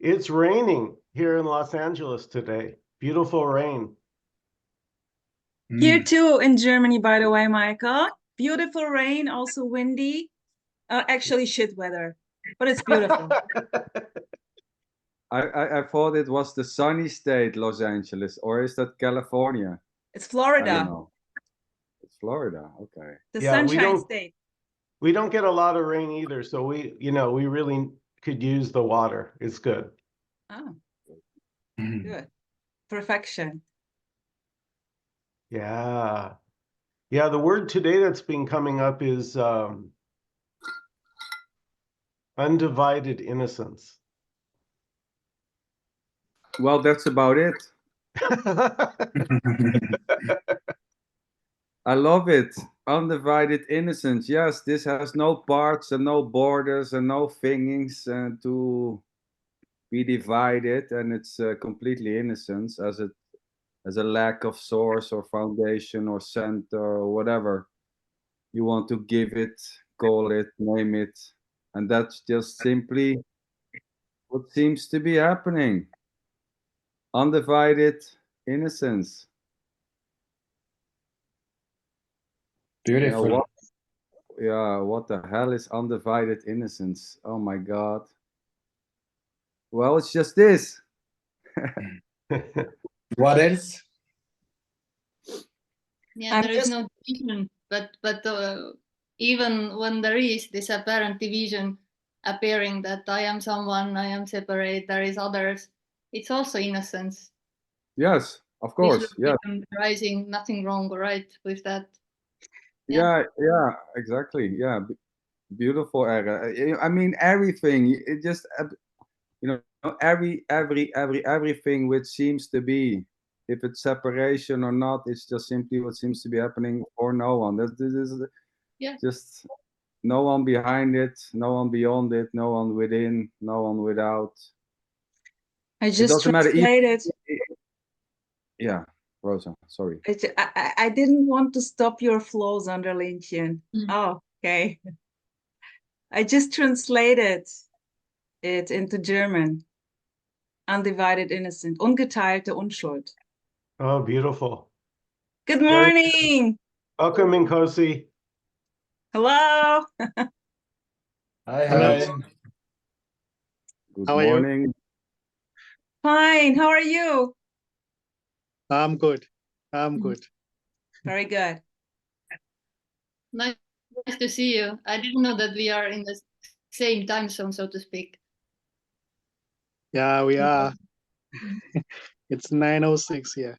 It's raining here in Los Angeles today. Beautiful rain. Here too in Germany, by the way, Michael. Beautiful rain, also windy. Actually shit weather, but it's beautiful. I thought it was the sunny state, Los Angeles, or is that California? It's Florida. I don't know. It's Florida, okay. The Yeah, Sunshine State. We don't get a lot of rain either, so we really could use the water. It's good. Oh, good. Perfection. Yeah. Yeah, the word today that's been coming up is undivided innocence. Well, that's about it. I love it. Undivided innocence. Yes, this has no parts and no borders and no things to be divided, and it's completely innocence as a lack of source or foundation or center or whatever you want to give it, call it, name it, and that's just simply what seems to be happening. Undivided innocence. Beautiful. What the hell is undivided innocence? Oh my God. Well, it's just this. What else? Yeah, there is no division, but even when there is this apparent division appearing that I am someone, I am separate, there is others, it's also innocence. Yes, of course. Yeah. Rising, nothing wrong, right, with that. Yeah, exactly. Yeah, beautiful era. I mean, everything. It just, everything which seems to be, if it's separation or not, it's just simply what seems to be happening for no one. This is just no one behind it, no one beyond it, no one within, no one without. I just translated. Yeah, Rosa, sorry. I didn't want to stop your flow, Zanderlindchen. Oh, okay. I just translated it into German. Undivided innocent. Ungeteilte Unschuld. Oh, beautiful. Good morning. Welcome, Nkosi. Hello. Hi. Good morning. Fine. How are you? I'm good. Very good. Nice to see you. I didn't know that we are in the same time zone, so to speak. Yeah, we are. It's 9:06 here.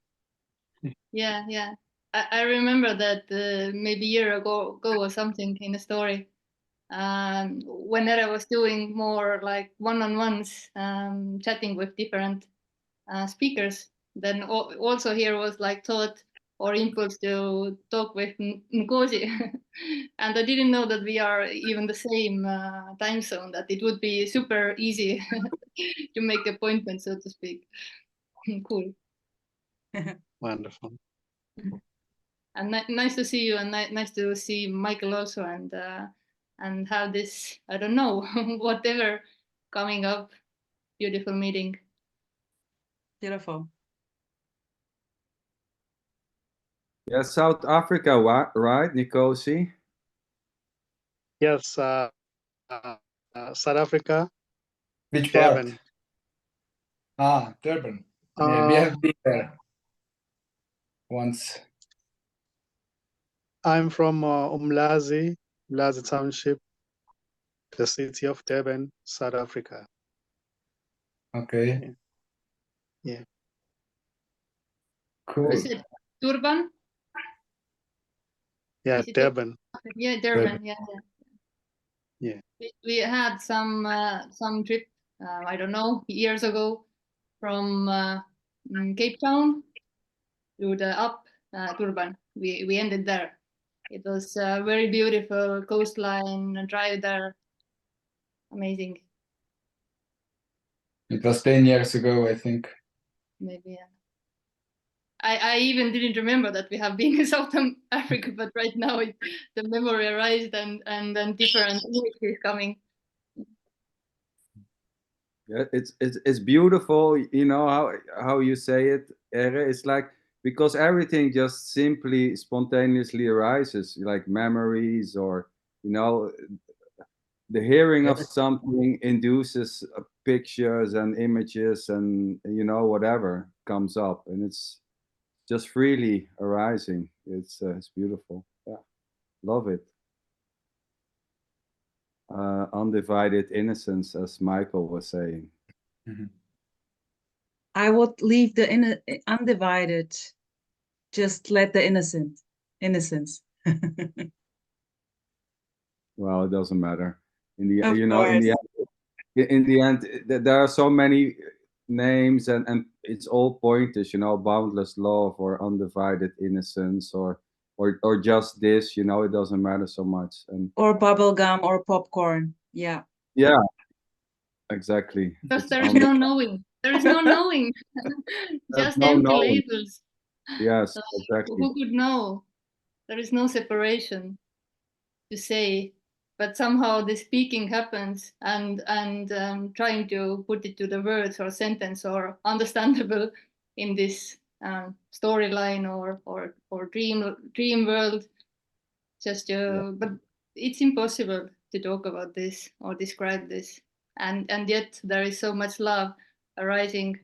Yeah. I remember that maybe a year ago or something in a story. Whenever I was doing more like one-on-ones, chatting with different speakers, then also here was like thought or impulse to talk with Nkosi. And I didn't know that we are even the same time zone, that it would be super easy to make appointments, so to speak. Cool. Wonderful. And nice to see you, and nice to see Michael also, and have this, I don't know, whatever coming up, beautiful meeting. Beautiful. Yeah, South Africa, right, Nkosi? Yes, South Africa. Which Durban. part? Durban. Yeah, we have been there once. I'm from Umlazi Township, the city of Durban, South Africa. Okay. Yeah. Cool. Is it Durban? Yeah, Durban. Yeah, Durban. Yeah. We had some trip, I don't know, years ago, from Cape Town to the Durban. We ended there. It was a very beautiful coastline, drive there. Amazing. It was 10 years ago, I think. Maybe, yeah. I even didn't remember that we have been in South Africa, but right now the memory arised, and then different images coming. Yeah, it's beautiful, you know how you say it, Ere. It's like because everything just simply spontaneously arises, like memories or you know the hearing of something induces pictures and images and you know whatever comes up, and it's just freely arising. It's beautiful. Yeah, love it. Undivided innocence, as Michael was saying. Mhm. I would leave the undivided. Just let the innocence. Well, it doesn't matter. In the Of you know in the end there are so many names and it's all pointers, you know, boundless love or undivided innocence or just this, you know, it doesn't matter so much. And Or bubblegum or popcorn. Yeah. yeah, exactly. Because It's there is no knowing. There is no knowing. there's Just no empty knowing. labels. Yes, Like, exactly. who could know? There is no separation to say, but somehow the speaking happens and trying to put it to the words or sentence or understandable in this storyline or dream world. But it's impossible to talk about this or describe this, and yet there is so much love arising.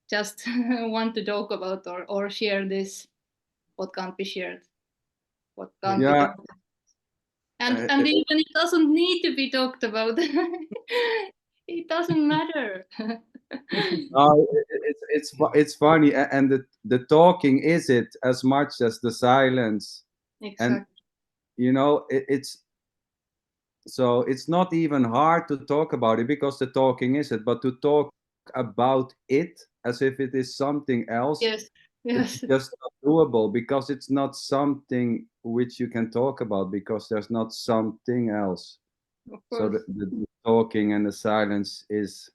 Just want to talk about or share this, what can't be shared, what can't be Yeah. talked. And even it doesn't need to be talked about. It doesn't matter. It's funny, and the talking is it as much as the silence. Exactly. And you know it's so it's not even hard to talk about it because the talking is it, but to talk about it as if it is something else, Yes. it's Yes. just not doable because it's not something which you can talk about because there's not something else. Of So course. the talking and the silence is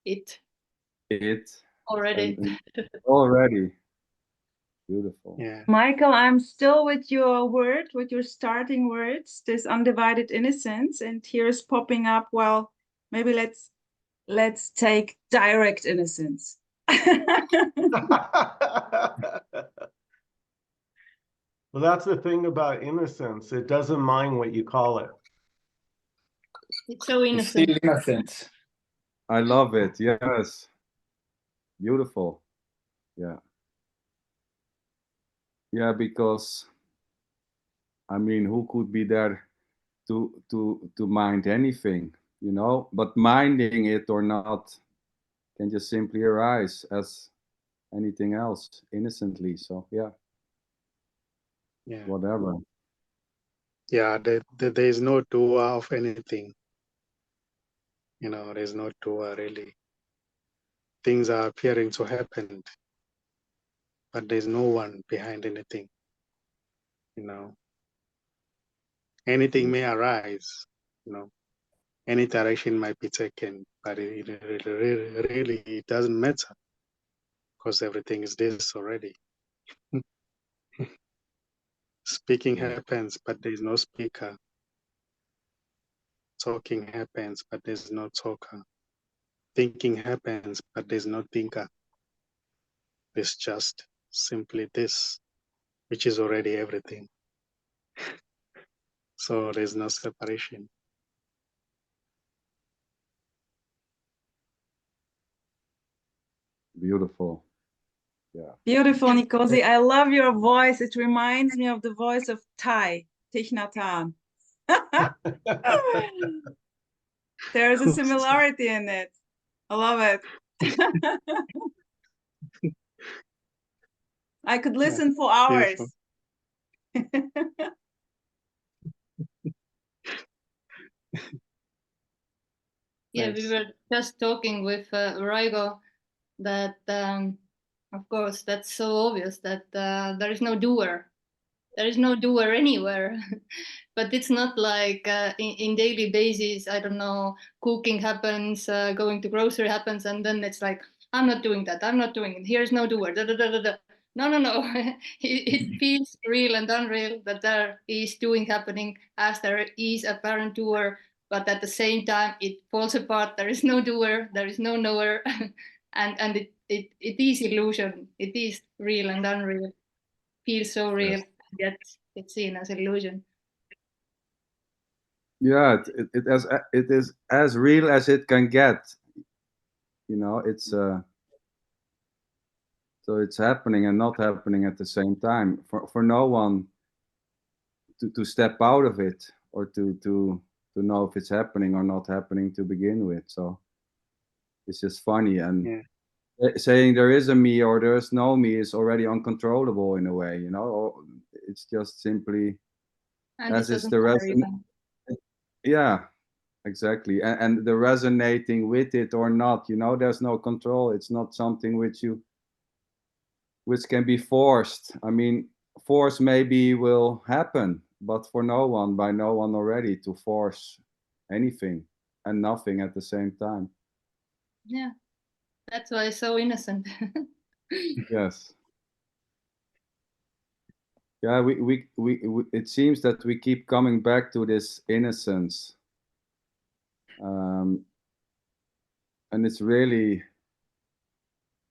It it already. and already beautiful. Yeah. Michael, I'm still with your word, with your starting words, this undivided innocence. And here's popping up, well, maybe let's take direct innocence. Well, that's the thing about innocence. It doesn't mind what you call it. It's so It's innocent. still innocent. I love it. Yes, beautiful. Yeah, yeah, because I mean, who could be there to mind anything, you know? But minding it or not can just simply arise as anything else innocently. So yeah, Yeah. whatever. Yeah. There is no doer of anything. You know, there's no doer really. Things are appearing to happen, but there's no one behind anything. You know, anything may arise. You know, any direction might be taken, but it really it doesn't matter because everything is this already. Speaking happens, but there's no speaker. Talking happens, but there's no talker. Thinking happens, but there's no thinker. It's just simply this, which is already everything. So there's no separation. Beautiful. Yeah. Beautiful, Nkosi. I love your voice. It reminds me of the voice of Thich Nhat Hanh. There's a similarity in it. I love it. I could listen for hours. Yeah, Nice. we were just talking with Raigo that, of course, that's so obvious that there is no doer. There is no doer anywhere. But it's not like in daily basis, I don't know, cooking happens, going to grocery happens, and then it's like, I'm not doing that. I'm not doing it. Here's no doer. Da, da, da, da, da. No, no, no. It feels real and unreal that there is doing happening as there is apparent doer, but at the same time it falls apart. There is no doer, there is no knower, and it is illusion. It is real and unreal. Feels so real, Yes. yet it's seen as illusion. Yeah, it is as real as it can get. You know, it's so it's happening and not happening at the same time. For no one to step out of it or to know if it's happening or not happening to begin with. So it's just funny, and saying there is a me or there is no me is already uncontrollable in a way, you know. Or it's just simply And as it is doesn't the matter resonance. even. Yeah, exactly. And the resonating with it or not, you know, there's no control. It's not something which can be forced. I mean, force maybe will happen, but for no one, by no one already, to force anything and nothing at the same time. Yeah, that's why it's so innocent. Yes. Yeah, we it seems that we keep coming back to this innocence. And it's really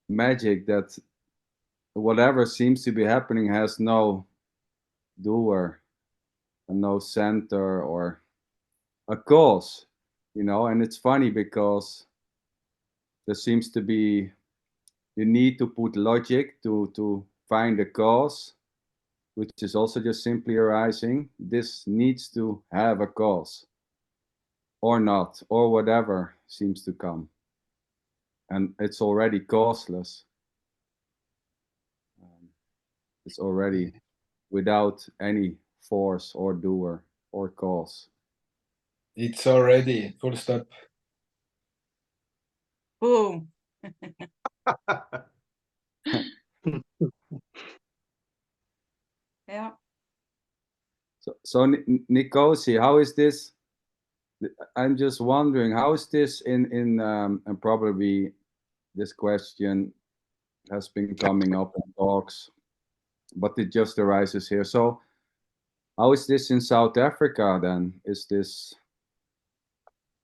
magic that whatever seems to be happening has no doer and no center or a cause, you know. And it's funny because there seems to be the need to put logic to find a cause, which is also just simply arising. This needs to have a cause or not, or whatever seems to come, and it's already causeless. It's already without any force or doer or cause. It's already full stop. Boom. Yeah. So Nkosi, how is this? I'm just wondering, how is this in and probably this question has been coming up in talks, but it just arises here. So how is this in South Africa then? Is this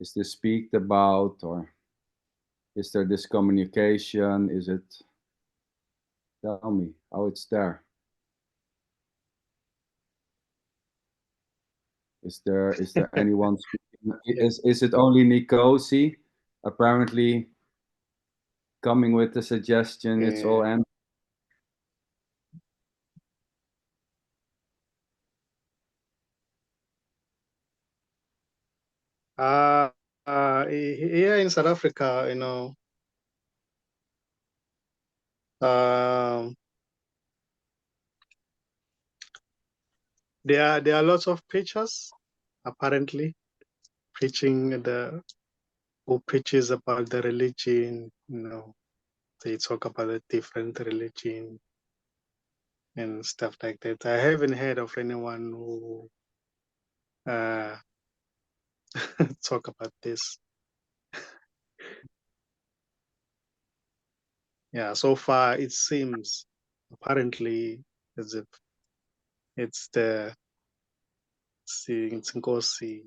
speaked about, or is there this communication? Is it, tell me how it's there? Is there anyone speaking? Is it only Nkosi apparently coming with the suggestion? It's all empty. Here in South Africa, you know, there are lots of preachers apparently preaching who preaches about the religion. You know, they talk about the different religion and stuff like that. I haven't heard of anyone who talk about this. Yeah, so far it seems apparently as if it's Nkosi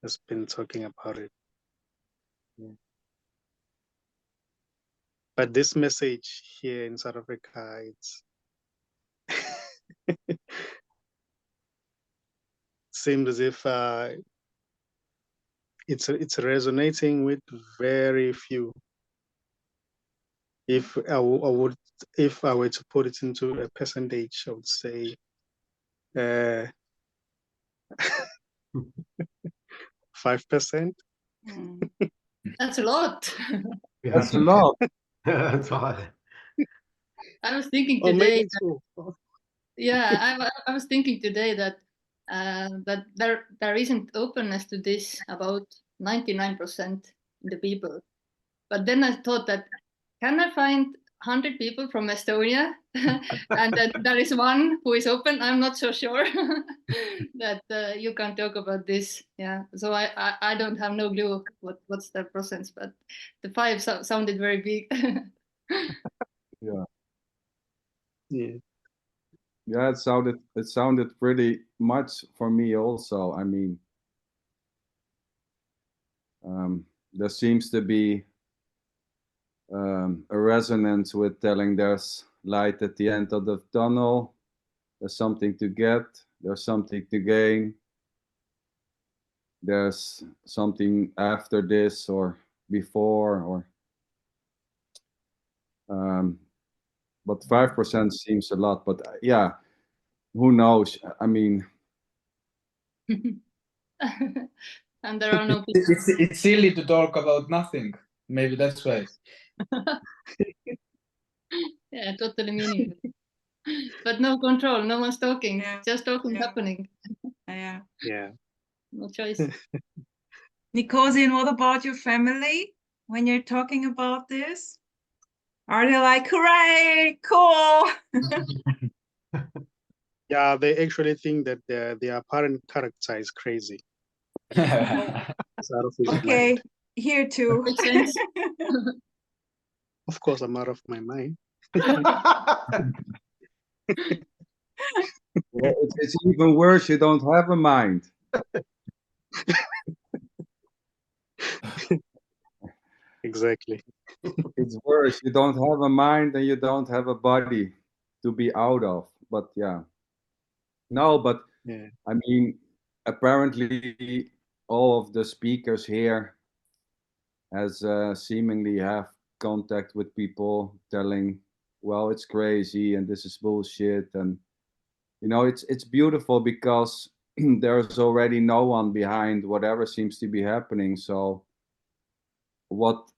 has been talking about it. Yeah. But this message here in South Africa, it's seems as if it's resonating with very few. If I were to put it into a percentage, I would say 5%. That's a lot. That's a lot. That's odd. I was thinking Or today. maybe two. Yeah, I was thinking today that that there isn't openness to this about 99% in the people. But then I thought that can I find 100 people from Estonia and that there is one who is open? I'm not so sure that you can talk about this. Yeah, so I don't have no clue what's the percent, but the 5 sounded very big. Yeah. Yeah. Yeah, it sounded pretty much for me also. I mean, there seems to be a resonance with telling there's light at the end of the tunnel, there's something to get, there's something to gain, there's something after this or before, or but 5% seems a lot, but yeah, who knows? I mean, And there are no people. It's silly to talk about nothing. Maybe that's why. Yeah, totally meaningless. But no control, no one's talking, Yeah. just talking Yeah. happening. Yeah. Yeah. No choice. Nkosi, and what about your family when you're talking about this? Are they like, hooray, cool? Yeah, they actually think that their apparent character is crazy. It's out of his Okay, mind. here too. Makes sense. Of course, I'm out of my mind. well, it's even worse. You don't have a mind. Exactly. It's worse. You don't have a mind and you don't have a body to be out of. But yeah, no. But Yeah. I mean, apparently, all of the speakers here has seemingly have contact with people telling, well, it's crazy and this is bullshit, and it's beautiful because there's already no one behind whatever seems to be happening. So what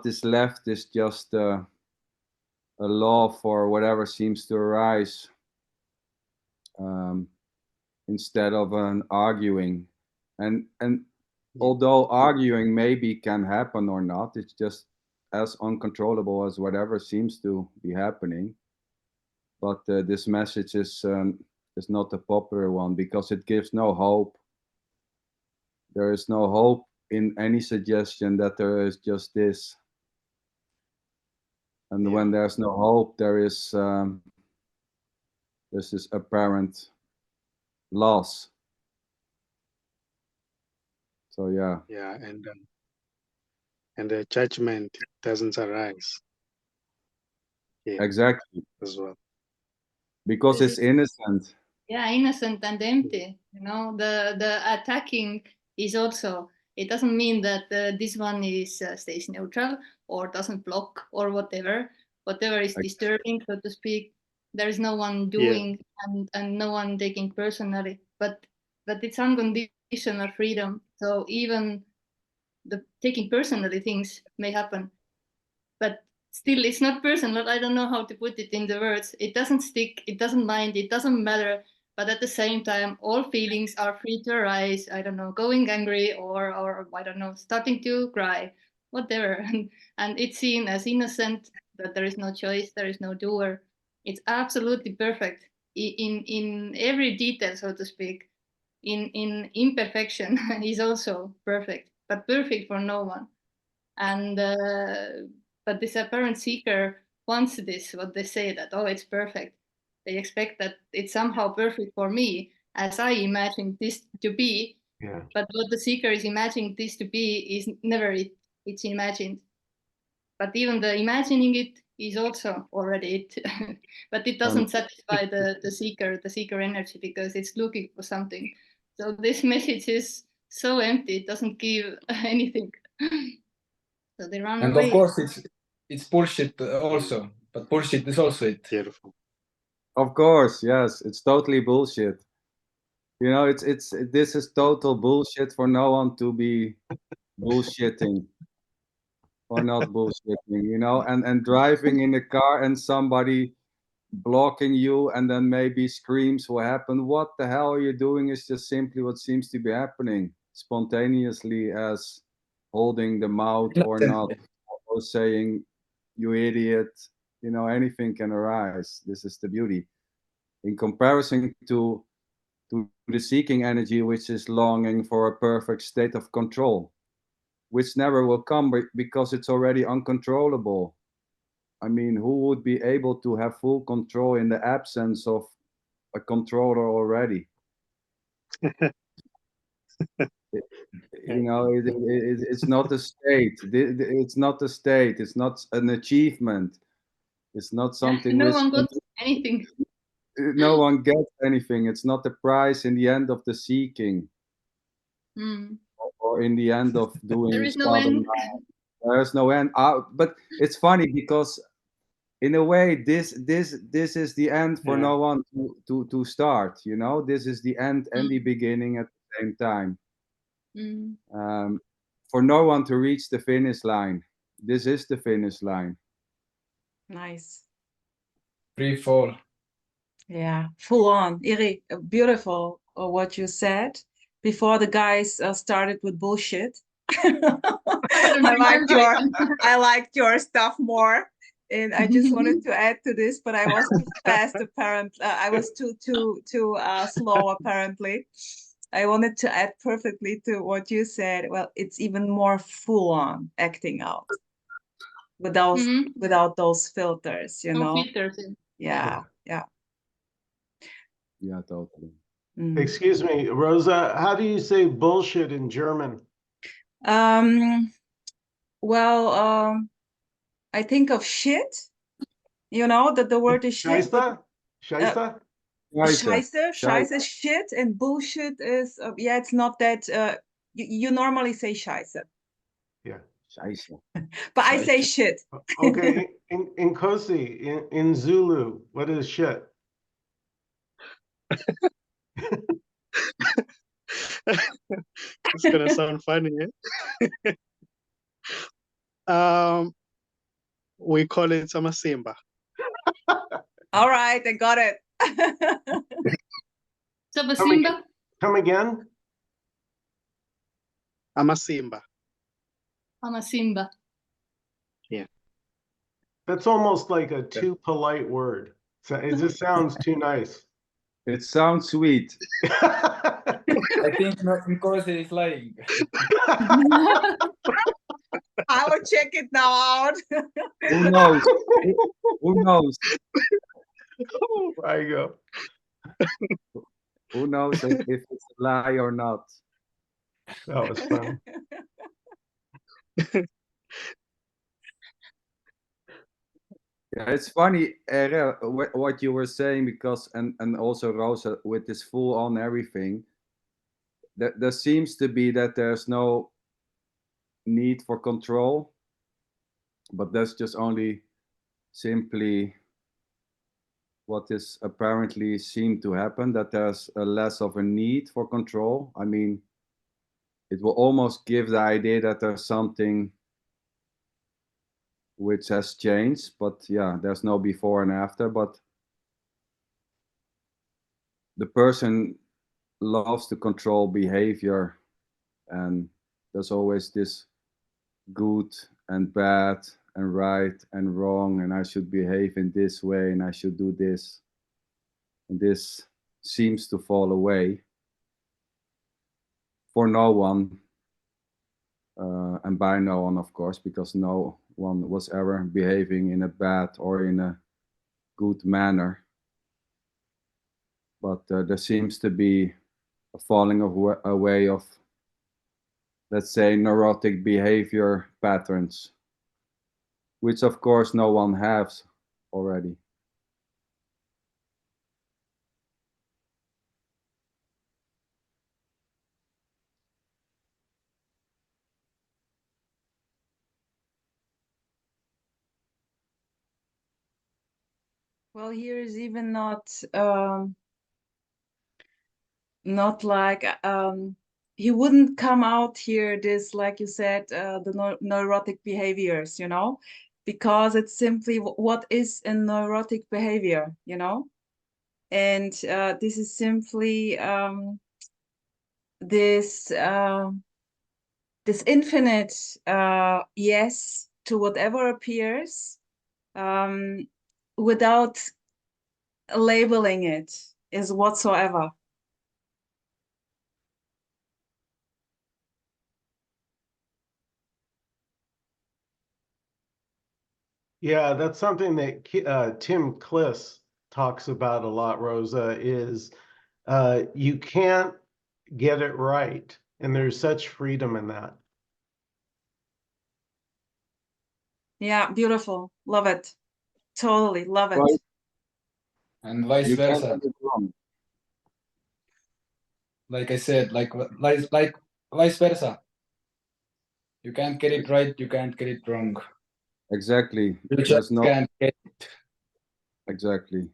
is left is just a law for whatever seems to arise, instead of an arguing, and although arguing maybe can happen or not, it's just as uncontrollable as whatever seems to be happening. But this message is not a popular one because it gives no hope. There is no hope in any suggestion that there is just this. And when there's no hope, there's this apparent loss. So yeah. Yeah, and the judgment doesn't arise. Yeah, Exactly. as well. Because This it's innocent. Yeah, innocent and empty. The attacking is also. It doesn't mean that this one is stays neutral or doesn't block or whatever. Whatever is disturbing, so to speak. There is no one doing and no one taking personally. But it's unconditional freedom. So even the taking personally things may happen, but still it's not personal. I don't know how to put it in the words. It doesn't stick, it doesn't mind, it doesn't matter. But at the same time, all feelings are free to arise. I don't know, going angry or I don't know, starting to cry, whatever. And it's seen as innocent, that there is no choice, there is no doer. It's absolutely perfect in every detail, so to speak. In imperfection is also perfect, but perfect for no one. And but this apparent seeker wants this, what they say, that oh, it's perfect. They expect that it's somehow perfect for me as I imagine this to be. Yeah. But what the seeker is imagining this to be is never it. It's imagined. But even the imagining it is also already it. But it doesn't satisfy the seeker energy, because it's looking for something. So this message is so empty, it doesn't give anything. So they run And away. of course, it's bullshit also, but bullshit is also it. Beautiful. Of course, yes, it's totally bullshit. This is total bullshit for no one to be bullshitting or not bullshitting, and driving in the car and somebody blocking you and then maybe screams what happened. What the hell are you doing is just simply what seems to be happening spontaneously, as holding the mouth or not, or saying you idiot. Anything can arise. This is the beauty in comparison to the seeking energy, which is longing for a perfect state of control, which never will come because it's already uncontrollable. I mean, who would be able to have full control in the absence of a controller already? You know, it's not a state. It's not a state. It's not an achievement. It's not something No which one got anything. no one gets anything. It's not the prize in the end of the seeking, Mm. or in the end of doing There is no end. There's no end. But it's funny because in a way, this is the end for Yeah. no one to start. You know, this is the end and the beginning at the same time. Mm. For no one to reach the finish line. This is the finish line. Nice. Free fall. Yeah, full on. Iri, beautiful what you said before the guys started with bullshit. I liked your stuff more, and I just wanted to add to this, but I was too fast. Apparently, I was too slow. Apparently, I wanted to add perfectly to what you said. Well, it's even more full on acting out without those filters. You know. Filters. Yeah. Yeah, totally. Excuse me, Rosa, how do you say bullshit in German? Well, I think of shit, you know, that the word is shit. Scheiße? Scheiße? Scheiße, shit, and bullshit is, yeah, it's not that, you normally say scheiße. Yeah. Scheiße. But I say shit. Okay, in Nkosi, in Zulu, what is shit? It's gonna sound funny, eh? We call it Samasimba. All right, I got it. Sabasimba? Come again? Amasimba. Amasimba. Yeah. That's almost like a too polite word. So it just sounds too nice. It sounds sweet. I think Nkosi is lying. I will check it now out. Who knows? Who knows? Oh, Raigo. Who knows if it's a lie or not? That was fun. Yeah, it's funny, what you were saying, because and also Rosa, with this full on everything, there seems to be that there's no need for control, but that's just only simply what is apparently seemed to happen, that there's a less of a need for control. I mean, it will almost give the idea that there's something which has changed, but yeah, there's no before and after. But the person loves to control behavior, and there's always this good and bad and right and wrong, and I should behave in this way and I should do this, and this seems to fall away for no one, and by no one, of course, because no one was ever behaving in a bad or in a good manner. But there seems to be a falling away of, let's say, neurotic behavior patterns, which of course no one has already. Well, here is even not like he wouldn't come out here this, like you said, the neurotic behaviors, you know, because it's simply what is a neurotic behavior, you know, and this is simply this infinite yes to whatever appears, without labeling it as whatsoever. Yeah, that's something that Tim Kliss talks about a lot, Rosa, is you can't get it right. And there's such freedom in that. Yeah, beautiful. Love it. Totally love it. Right. And vice You can't versa. get it wrong. Like I said, like vice versa. You can't get it right, you can't get it wrong. Exactly. You There's just no can't get it. exactly.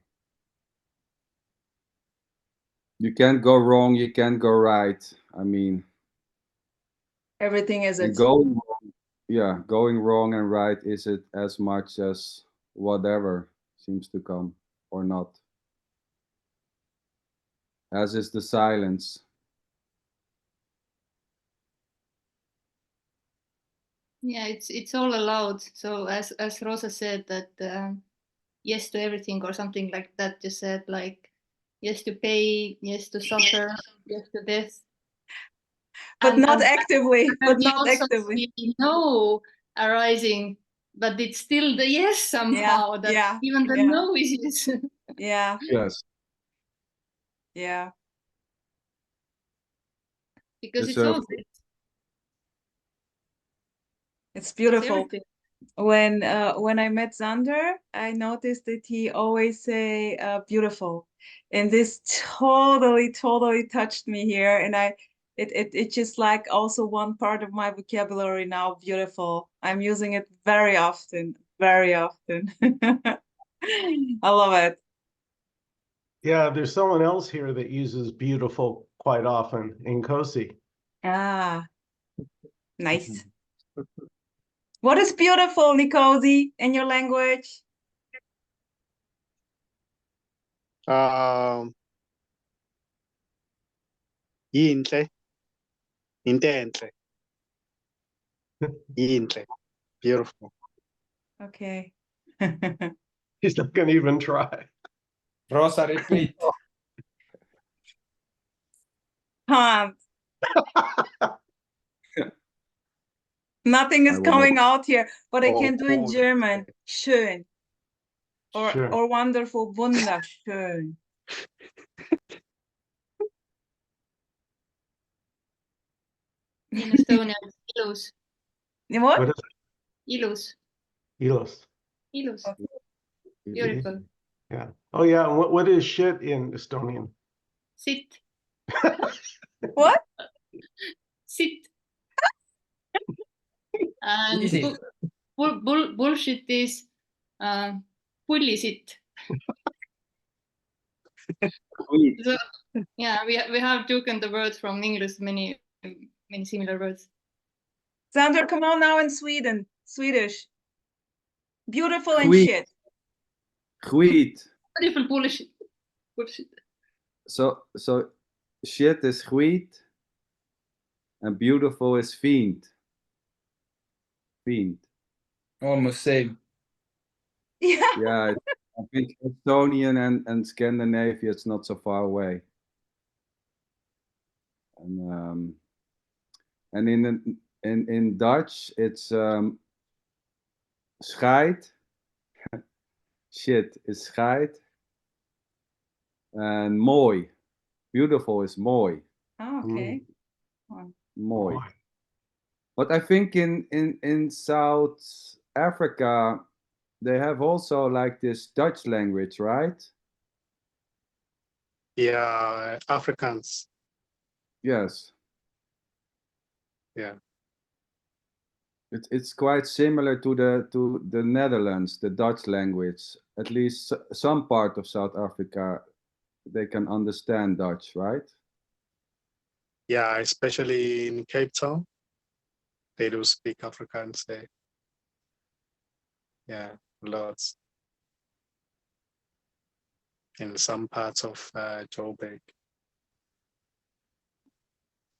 You can't go wrong, you can't go right. I mean, Everything is and it. going wrong, yeah, going wrong and right is it as much as whatever seems to come or not. As is the silence. Yeah, it's all allowed. So as Rosa said that yes to everything or something like that. You said like yes to pain, yes to suffer, yes to death. But not and actively. But you not also actively. see no arising, but it's still the yes somehow. That Yeah. even the Yeah. no is yes. Yeah. Yes. Yeah. Because There's it's all a- It's beautiful. everything. When I met Xander, I noticed that he always say beautiful, and this totally touched me here, and it just like also one part of my vocabulary now, beautiful. I'm using it very often. I love it. Yeah, there's someone else here that uses beautiful quite often, Nkosi. Ah, nice. What is beautiful, Nkosi, in your language? Yinhle. Into enhle. Yinhle. Beautiful. Okay. He's not gonna even try. Rosa, repeat. Can't. Nothing is I will coming out here, but I can do in Oh, German. Schön. Sure. Or wonderful, wunderschön. In Estonia, it's ilus, What? What is ilus, it? Ilos. ilus, Okay. beautiful. Yeah. Oh yeah. And what is shit in Estonian? Sit, What? sit. And Easy. bullshit is pullisit. Sweet. So, yeah, we have taken the words from English, many similar words. Xander, come on now in Swedish. Beautiful and Sweet. shit. Sweet. Beautiful bullshit. Bullshit. So shit is sweet and beautiful is fiend. Fiend. Almost same. Yeah. Yeah, I think Estonian and Scandinavia it's not so far away. And in Dutch it's scheid. Shit is scheid. And mooi. Beautiful is mooi. Oh, okay. Mooi. Boy. But I think in South Africa they have also like this Dutch language, right? yeah, Africans. Yes. Yeah. It's quite similar to the Netherlands, the Dutch language. At least some part of South Africa, they can understand Dutch, right? Yeah, especially in Cape Town. They do speak Afrikaans there. Yeah, lots. In some parts of Joburg.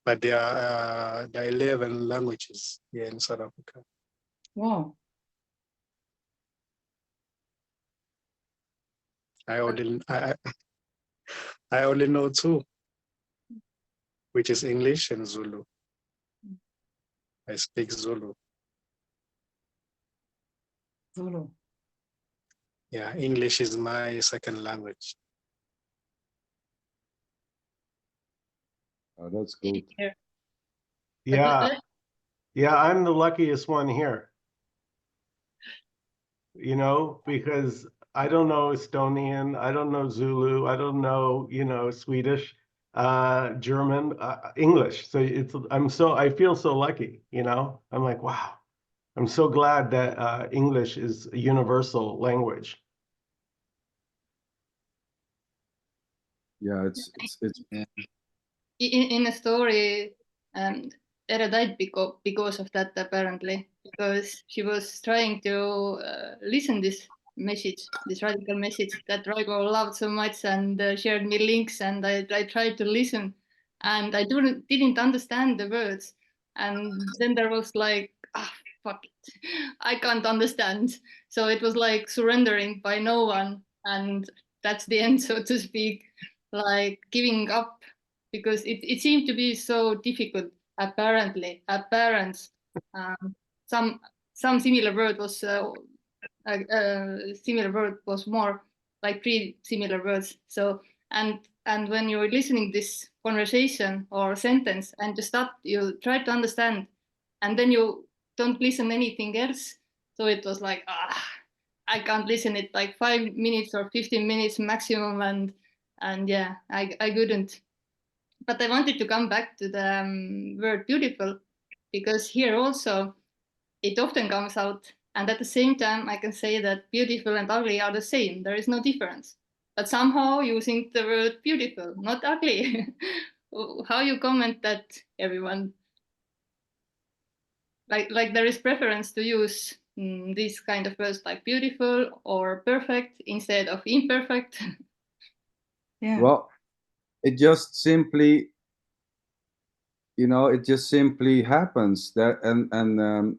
But there are 11 languages here in South Africa. Wow. I only know two, which is English and Zulu. I speak Zulu. Zulu. Yeah, English is my second language. Oh, that's good. Here. Yeah, yeah, I'm the luckiest one here. You know, because I don't know Estonian, I don't know Zulu, I don't know, you know, Swedish, German, English. So I feel so lucky, you know. I'm like, wow, I'm so glad that English is a universal language. Yeah, it's In a story, Ere died because of that, apparently, because she was trying to listen this message, this radical message that Raigo loved so much, and shared me links, and I tried to listen, and I didn't understand the words, and then there was like, fuck it, I can't understand. So it was like surrendering by no one, and that's the end, so to speak, like giving up, because it seemed to be so difficult. Apparently, parents, some similar word was similar word was more like three similar words. So and when you're listening this conversation or sentence and you start, you try to understand, and then you don't listen anything else. So it was like, I can't listen it like 5 minutes or 15 minutes maximum, and yeah, I couldn't. But I wanted to come back to the word beautiful, because here also it often comes out. And at the same time, I can say that beautiful and ugly are the same. There is no difference. But somehow using the word beautiful, not ugly. How you comment that, everyone? Like there is preference to use these kind of words like beautiful or perfect instead of imperfect. Yeah. well, it just simply, it just simply happens that, and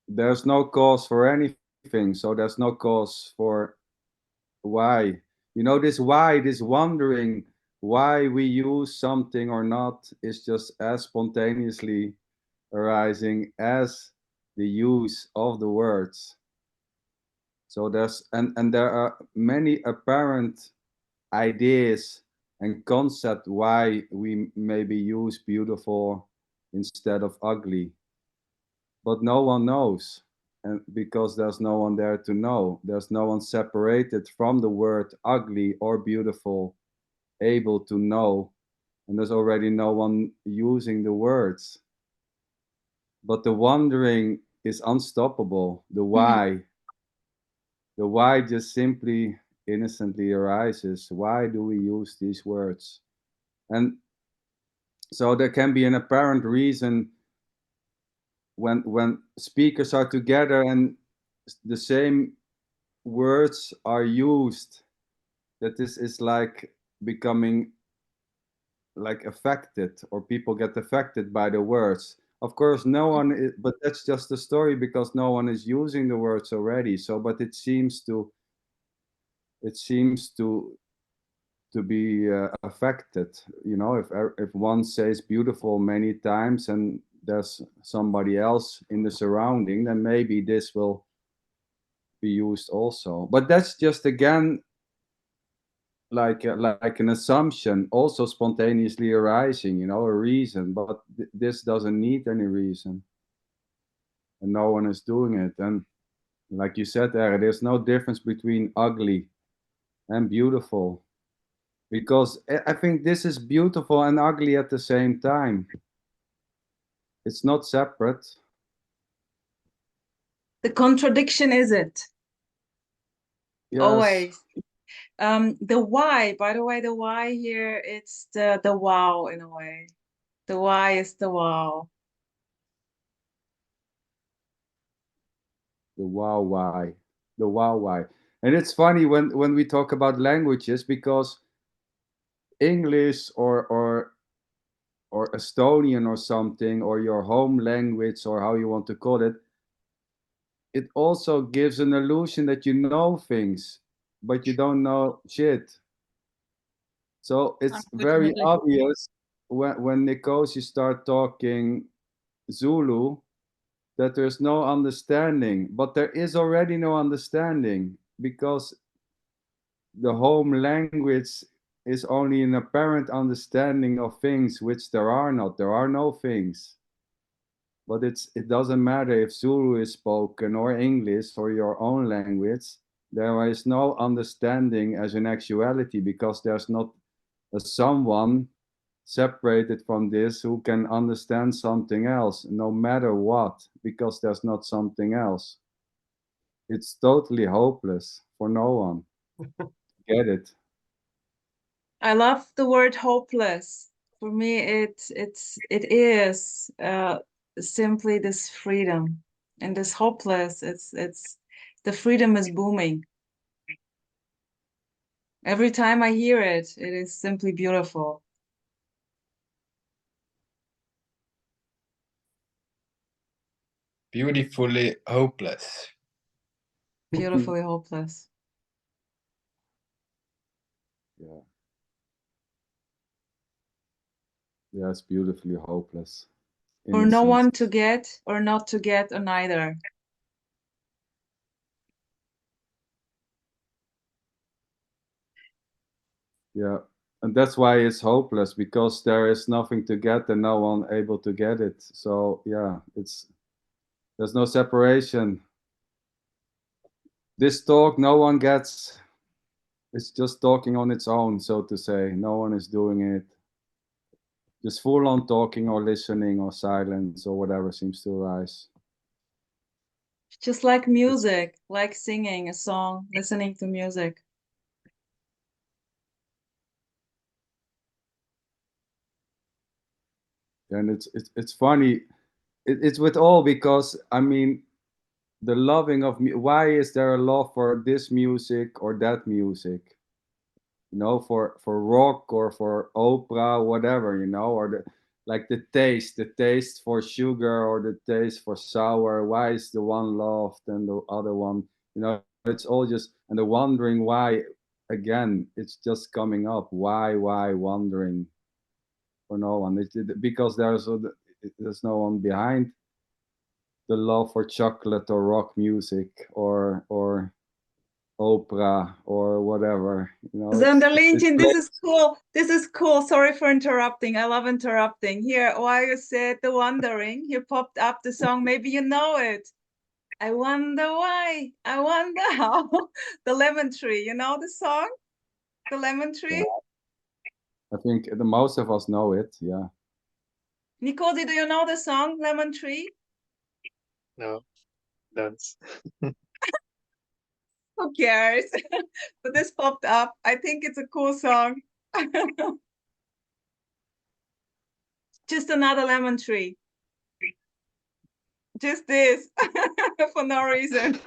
there's no cause for anything, so there's no cause for why. This why, this wondering why we use something or not, is just as spontaneously arising as the use of the words. So and there are many apparent ideas and concept why we maybe use beautiful instead of ugly, but no one knows, and because there's no one there to know, there's no one separated from the word ugly or beautiful able to know, and there's already no one using the words. But the wondering is unstoppable. The why just simply innocently arises. Why do we use these words? And so there can be an apparent reason when speakers are together and the same words are used, that this is like becoming like affected, or people get affected by the words. Of course, no one is, but that's just the story, because no one is using the words already. So, but it seems to be affected. If one says beautiful many times and there's somebody else in the surrounding, then maybe this will be used also. But that's just, again, like an assumption, also spontaneously arising, a reason. But this doesn't need any reason, and no one is doing it. And like you said, Ere, there's no difference between ugly and beautiful, because I think this is beautiful and ugly at the same time. It's not separate. The contradiction is it? Yes. Always. The why, by the way, the why here, it's the wow in a way. The why is the wow. The wow why. The wow why. And it's funny when we talk about languages, because English or Estonian or something, or your home language, or how you want to call it, it also gives an illusion that you know things, but you don't know shit. So it's very Unfortunately. obvious when Nkosi start talking Zulu that there's no understanding, but there is already no understanding, because the home language is only an apparent understanding of things which there are not. There are no things. But it doesn't matter if Zulu is spoken or English or your own language. There is no understanding as in actuality, because there's not a someone separated from this who can understand something else, no matter what, because there's not something else. It's totally hopeless for no one. Get it? I love the word hopeless. For me, it is simply this freedom, and this hopeless. It's the freedom is booming. Every time I hear it, it is simply beautiful. Beautifully hopeless. Beautifully hopeless. Yeah. Yeah, it's beautifully hopeless. For no one Innocence. to get or not to get or neither. Yeah, and that's why it's hopeless, because there is nothing to get and no one able to get it. So yeah, there's no separation. This talk no one gets. It's just talking on its own, so to say. No one is doing it. Just full on talking or listening or silence or whatever seems to arise. Just like music, like singing a song, listening to music. And it's funny. It's with all, because I mean, the loving of why is there a love for this music or that music? You know, for rock or for opera, whatever, you know, or the taste for sugar or the taste for sour. Why is the one loved and the other one, you know? It's all just, and the wondering why, again, it's just coming up. Why wondering for no one? Because there's no one behind the love for chocolate or rock music or opera or whatever, you know. Zanderlintjen, this is cool. This is cool. Sorry for interrupting. I love interrupting. Here, while you said the wondering, here popped up the song. Maybe you know it. I wonder why. I wonder how. The Lemon Tree. You know the song? The Lemon Tree? I think the most of us know it. Yeah. Nkosi, do you know the song Lemon Tree? No, dance. Who cares? But this popped up. I think it's a cool song. Just another lemon tree. Just this for no reason.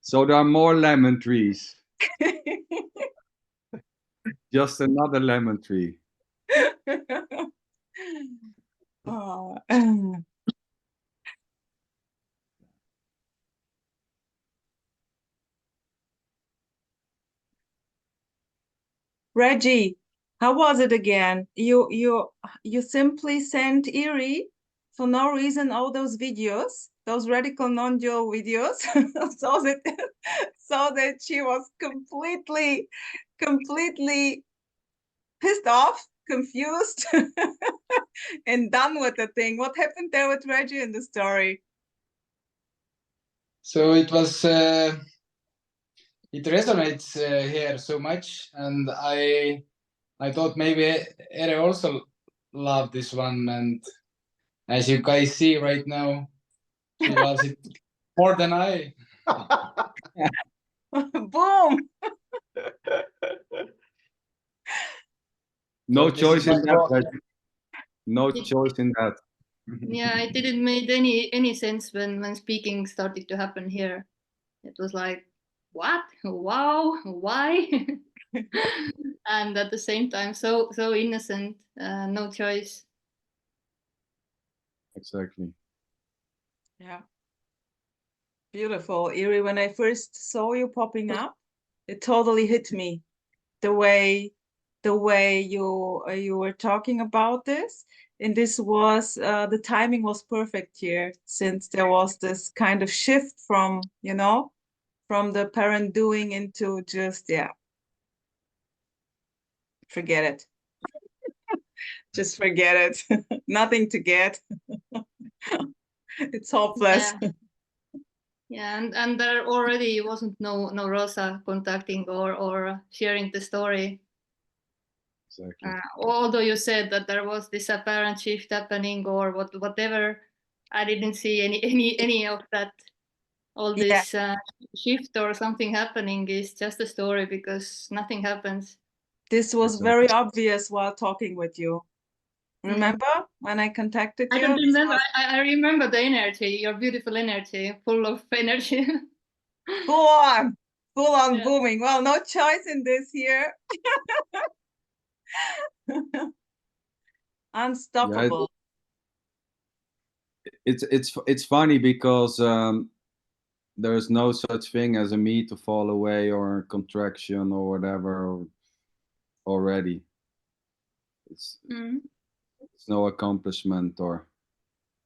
So there are more lemon trees. Just another lemon tree. Oh. Reggie, how was it again? You simply sent Erie for no reason all those videos, those radical non-dual videos, so that she was completely pissed off, confused, and done with the thing. What happened there with Reggie in the story? So it was it resonates here so much, and I thought maybe Ere also loved this one, and as you guys see right now, she loves it more than I. Boom! No So this choice is my in that, fault. Reggie. No choice in that. Yeah, it didn't make any sense when speaking started to happen here. It was like, what? Wow, why? And at the same time, so innocent, no choice. Exactly. Yeah. Beautiful. Erie, when I first saw you popping up, it totally hit me. The way you were talking about this, and this was the timing was perfect here, since there was this kind of shift from, you know, from the parent doing into just, yeah, forget it. Just forget it. Nothing to get. It's hopeless. Yeah. Yeah, and there already wasn't no Rosa contacting or sharing the story. Exactly. Although you said that there was this apparent shift happening or whatever, I didn't see any of that. All this shift or something happening is just a story because nothing happens. This was very obvious while talking with you. Remember when I contacted you? I don't remember. I remember the energy, your beautiful energy, full of energy. Full on Yeah. booming. Well, no choice in this here. Unstoppable. It's funny because there's no such thing as a me to fall away or contraction or whatever already. It's no accomplishment or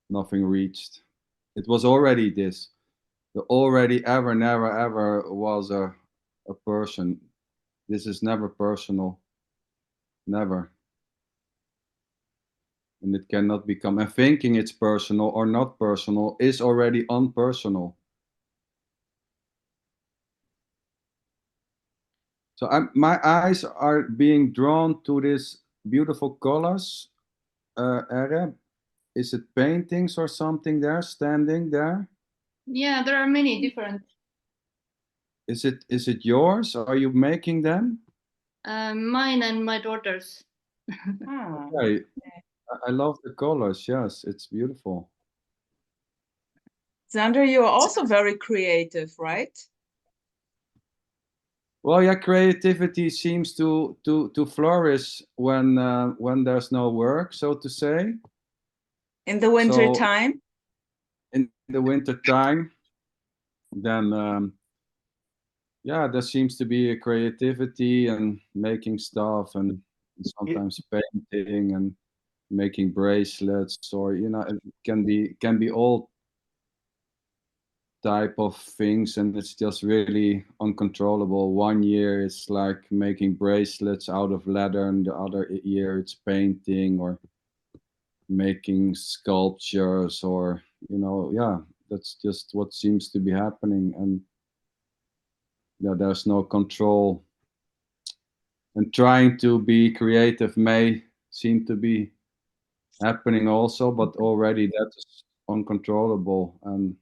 nothing reached. It was already this. The already ever, never, ever was a person. This is never personal. Never. And it cannot become. And thinking it's personal or not personal is already unpersonal. So my eyes are being drawn to these beautiful colors. Ere, is it paintings or something there, standing there? Yeah, there are many different. Is it yours? Are you making them? Mine and my daughter's. Okay. I love the colors. Yes, it's beautiful. Sander, you're also very creative, right? Well, yeah, creativity seems to flourish when there's no work, so to say. In the winter So, time? in the winter time, then yeah, there seems to be a creativity and making stuff and sometimes painting and making bracelets, or it can be all type of things, and it's just really uncontrollable. One year it's like making bracelets out of leather, and the other year it's painting or making sculptures, or yeah, that's just what seems to be happening. And yeah, there's no control, and trying to be creative may seem to be happening also, but already that's uncontrollable. And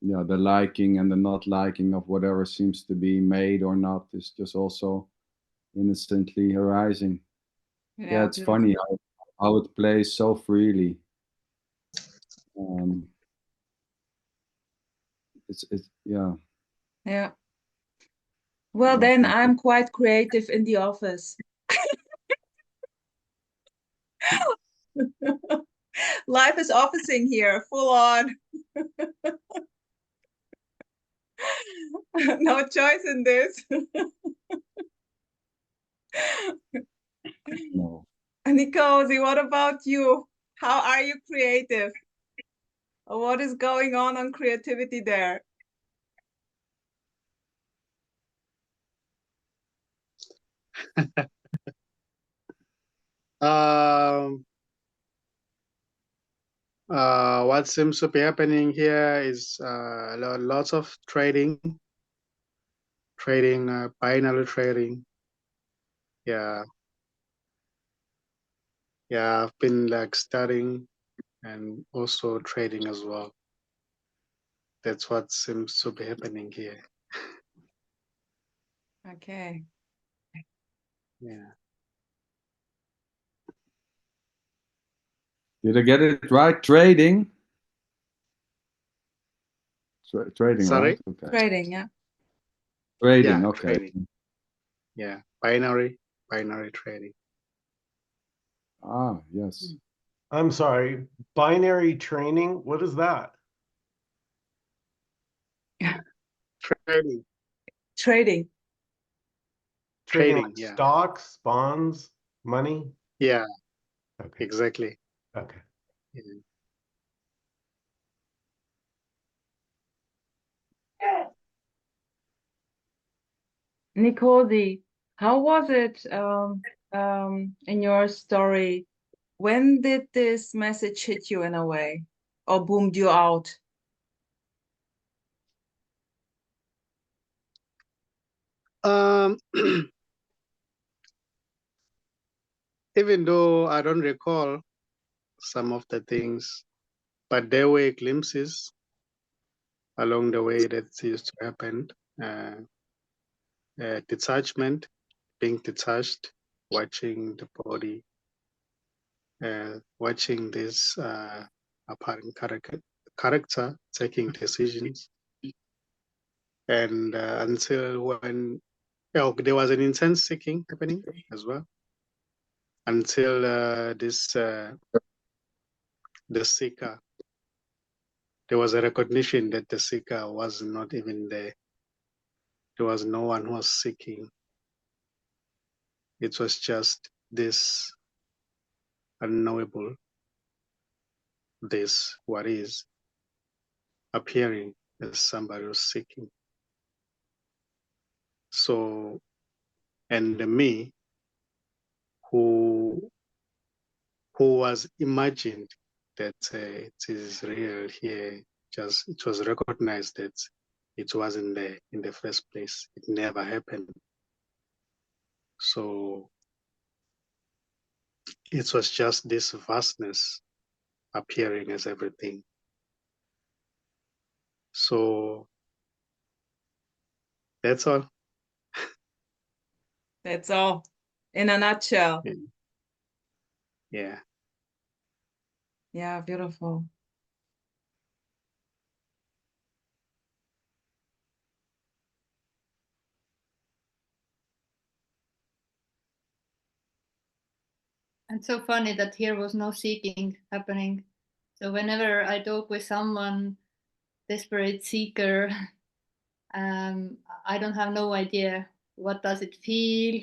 yeah, the liking and the not liking of whatever seems to be made or not is just also innocently arising. Yeah, it's beautiful. funny how it plays so freely. It's yeah. Yeah. Well, then I'm quite creative in the office. Life is officing here, full on. No choice in this. No. Nkosi, what about you? How are you creative? What is going on creativity there? What seems to be happening here is lots of trading, binary trading. Yeah, I've been like studying and also trading as well. That's what seems to be happening here. Okay. Yeah. Did I get it right? Trading? Trading, Sorry? right? Okay. Trading, yeah. Trading, Yeah, okay. trading. Yeah, binary trading. Ah, yes. I'm sorry, binary training, what is that? Trading. Trading like Yeah. stocks, bonds, money? Yeah, Okay. exactly. Okay. Yeah. Nkosi, how was it in your story, when did this message hit you in a way, or boomed you out? Even though I don't recall some of the things, but there were glimpses along the way that used to happen. Detachment, being detached, watching the body, watching this apparent character taking decisions. And until when there was an intense seeking happening as well, until the seeker, there was a recognition that the seeker was not even there. There was no one who was seeking. It was just this unknowable, this what is appearing as somebody who's seeking. So, and the me who was imagined that it is real here, just it was recognized that it wasn't there in the first place. It never happened. So it was just this vastness appearing as everything. So that's all. That's all, in a nutshell. Yeah. Yeah, beautiful. And so funny that here was no seeking happening. So whenever I talk with someone, desperate seeker, I don't have no idea what does it feel.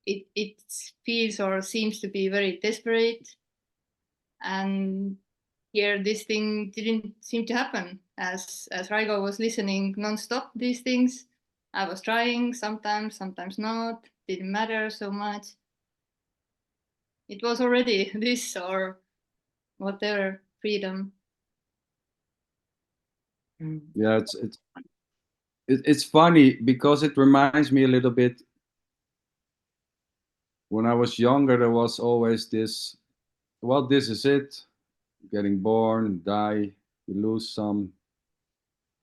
It feels or seems to be very desperate. And here this thing didn't seem to happen. As Raigo was listening non-stop these things, I was trying sometimes not, didn't matter so much. It was already this or whatever, freedom. Yeah, it's funny because it reminds me a little bit. When I was younger, there was always this, well, this is it. Getting born, die, you lose some,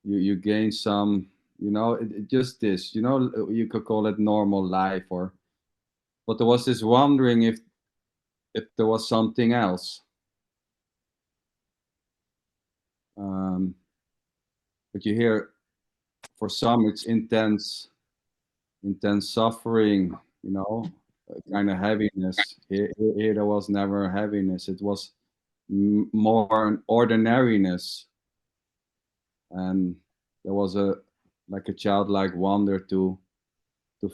you gain some, it just this, you could call it normal life, but there was this wondering if there was something else. But you hear, for some, it's intense suffering, kind of heaviness. Here there was never heaviness. It was more an ordinariness, and there was a childlike wonder to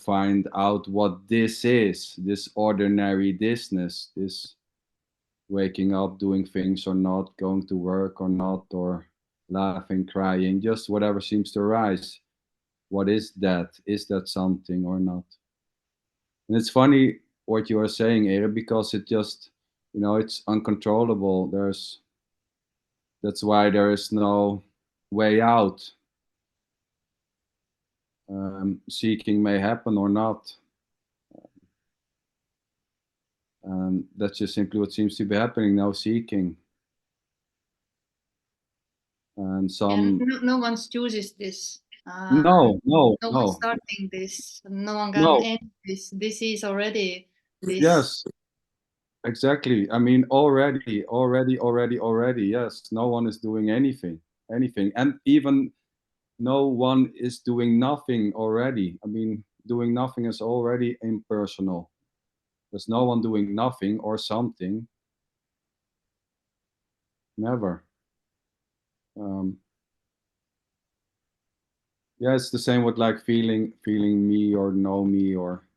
find out what this is, this ordinary thisness, this waking up, doing things or not, going to work or not, or laughing, crying, just whatever seems to arise. What is that? Is that something or not? And it's funny what you are saying, Ada, because it just, it's uncontrollable. That's why there is no way out. Seeking may happen or not. And that's just simply what seems to be happening now, seeking. And some... And no one chooses this. No one's starting this. No one can end this. This is already this. Yes, exactly. I mean, already. Yes, no one is doing anything, and even no one is doing nothing already. I mean, doing nothing is already impersonal. There's no one doing nothing or something. Never. Yeah, it's the same with like feeling me or know me or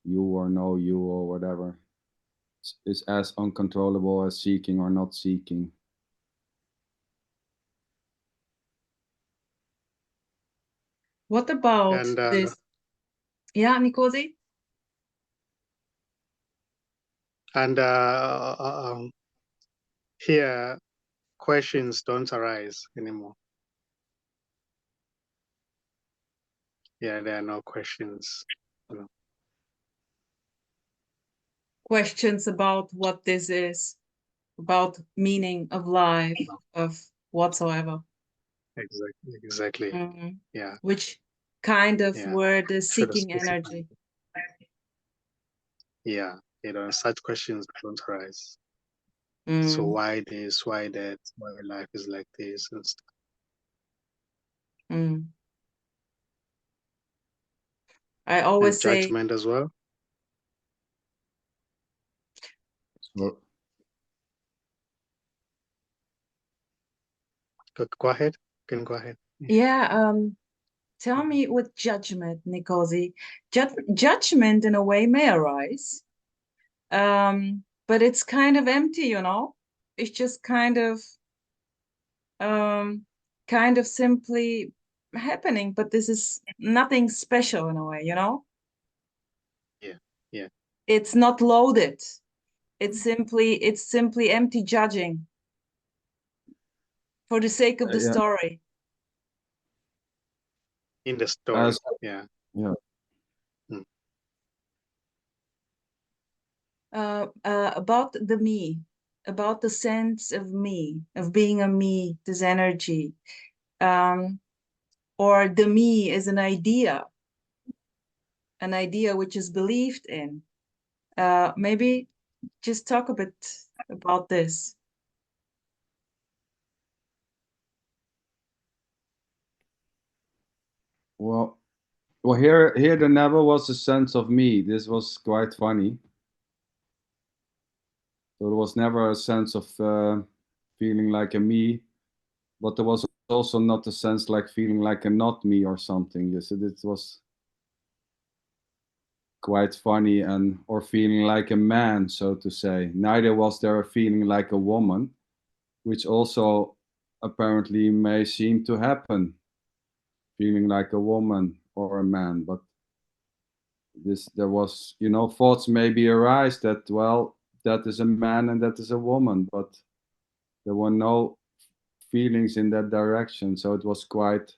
you or know you or whatever. It's as uncontrollable as seeking or not seeking. What about this? Yeah, Nkosi? And here, questions don't arise anymore. Yeah, there are no questions. You know. Questions about what this is, about meaning of life, of whatsoever. Exactly. Mhm. Yeah. Which kind of Yeah. were the Should have seeking specified. energy? Yeah. You know, such questions don't arise. Mm. So why this? Why that? Why life is like this and stuff. Mm. I always And say, judgment as well. So, Go ahead. You can go ahead. yeah, tell me with judgment, Nkosi. Judgment in a way may arise, but it's kind of empty, you know? It's just kind of simply happening, but this is nothing special in a way, you know? Yeah. Yeah. It's not loaded. It's simply empty judging for the sake of the yeah, story. In the story. as Yeah. yeah. About the me, about the sense of me, of being a me, this energy, or the me is an idea which is believed in. Maybe just talk a bit about this. Well, here there never was a sense of me. This was quite funny. So there was never a sense of feeling like a me, but there was also not a sense like feeling like a not me or something. Yes, it was quite funny, and or feeling like a man, so to say. Neither was there a feeling like a woman, which also apparently may seem to happen, feeling like a woman or a man. But there was, thoughts maybe arise that, well, that is a man and that is a woman, but there were no feelings in that direction. So it was quite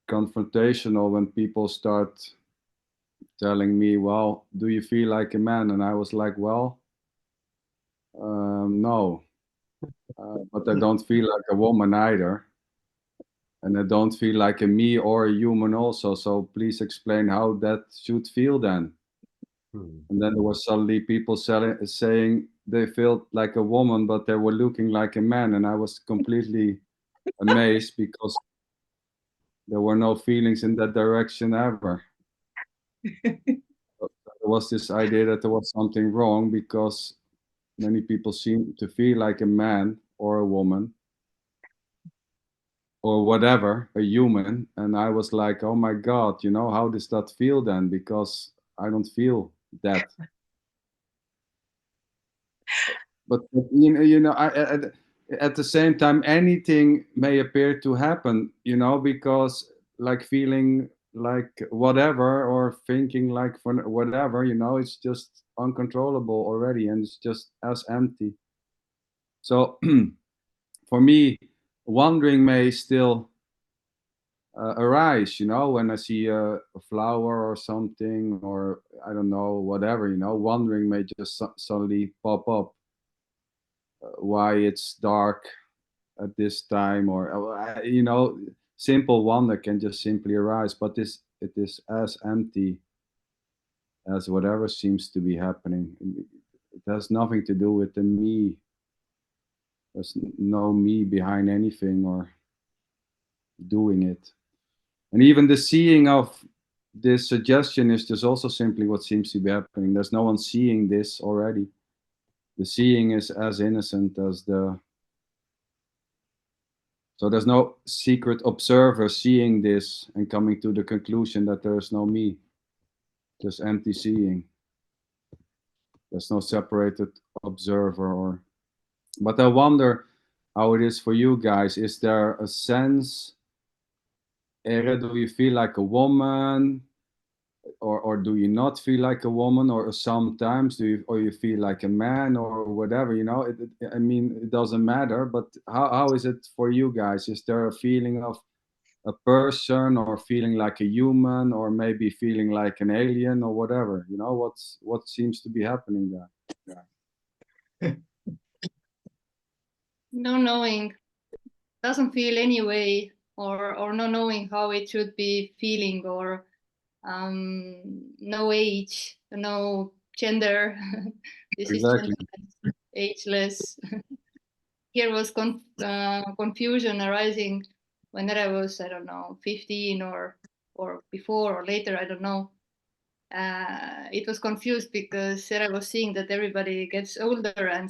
confrontational when people start telling me, well, do you feel like a man? And I was like, well, no, but I don't feel like a woman either. And I don't feel like a me or a human also. So please explain how that should feel then. And then there was suddenly people saying they felt like a woman, but they were looking like a man. And I was completely amazed because there were no feelings in that direction ever. There was this idea that there was something wrong because many people seem to feel like a man or a woman or whatever, a human. And I was like, oh my God, how does that feel then? Because I don't feel that. But at the same time, anything may appear to happen, because like feeling like whatever or thinking like for whatever, it's just uncontrollable already, and it's just as empty. So for me, wondering may still arise, when I see a flower or something, or I don't know, whatever, wondering may just suddenly pop up. Why it's dark at this time, or simple wonder can just simply arise, but it is as empty as whatever seems to be happening. It has nothing to do with the me. There's no me behind anything or doing it. And even the seeing of this suggestion is just also simply what seems to be happening. There's no one seeing this already. The seeing is as innocent as the. So there's no secret observer seeing this and coming to the conclusion that there is no me. Just empty seeing. There's no separated observer. But I wonder how it is for you guys. Is there a sense, Ere, do you feel like a woman? or do you not feel like a woman, or sometimes do you, or you feel like a man, or whatever, you know? I mean, it doesn't matter, but how is it for you guys? Is there a feeling of a person, or feeling like a human, or maybe feeling like an alien, or whatever, you know? What seems to be happening there? Yeah. No knowing, doesn't feel any way, or no knowing how it should be feeling, or no age, no gender. This Exactly. is ageless. Here was confusion arising when I was, I don't know, 15 or before or later, I don't know. It was confused because Sarah was seeing that everybody gets older and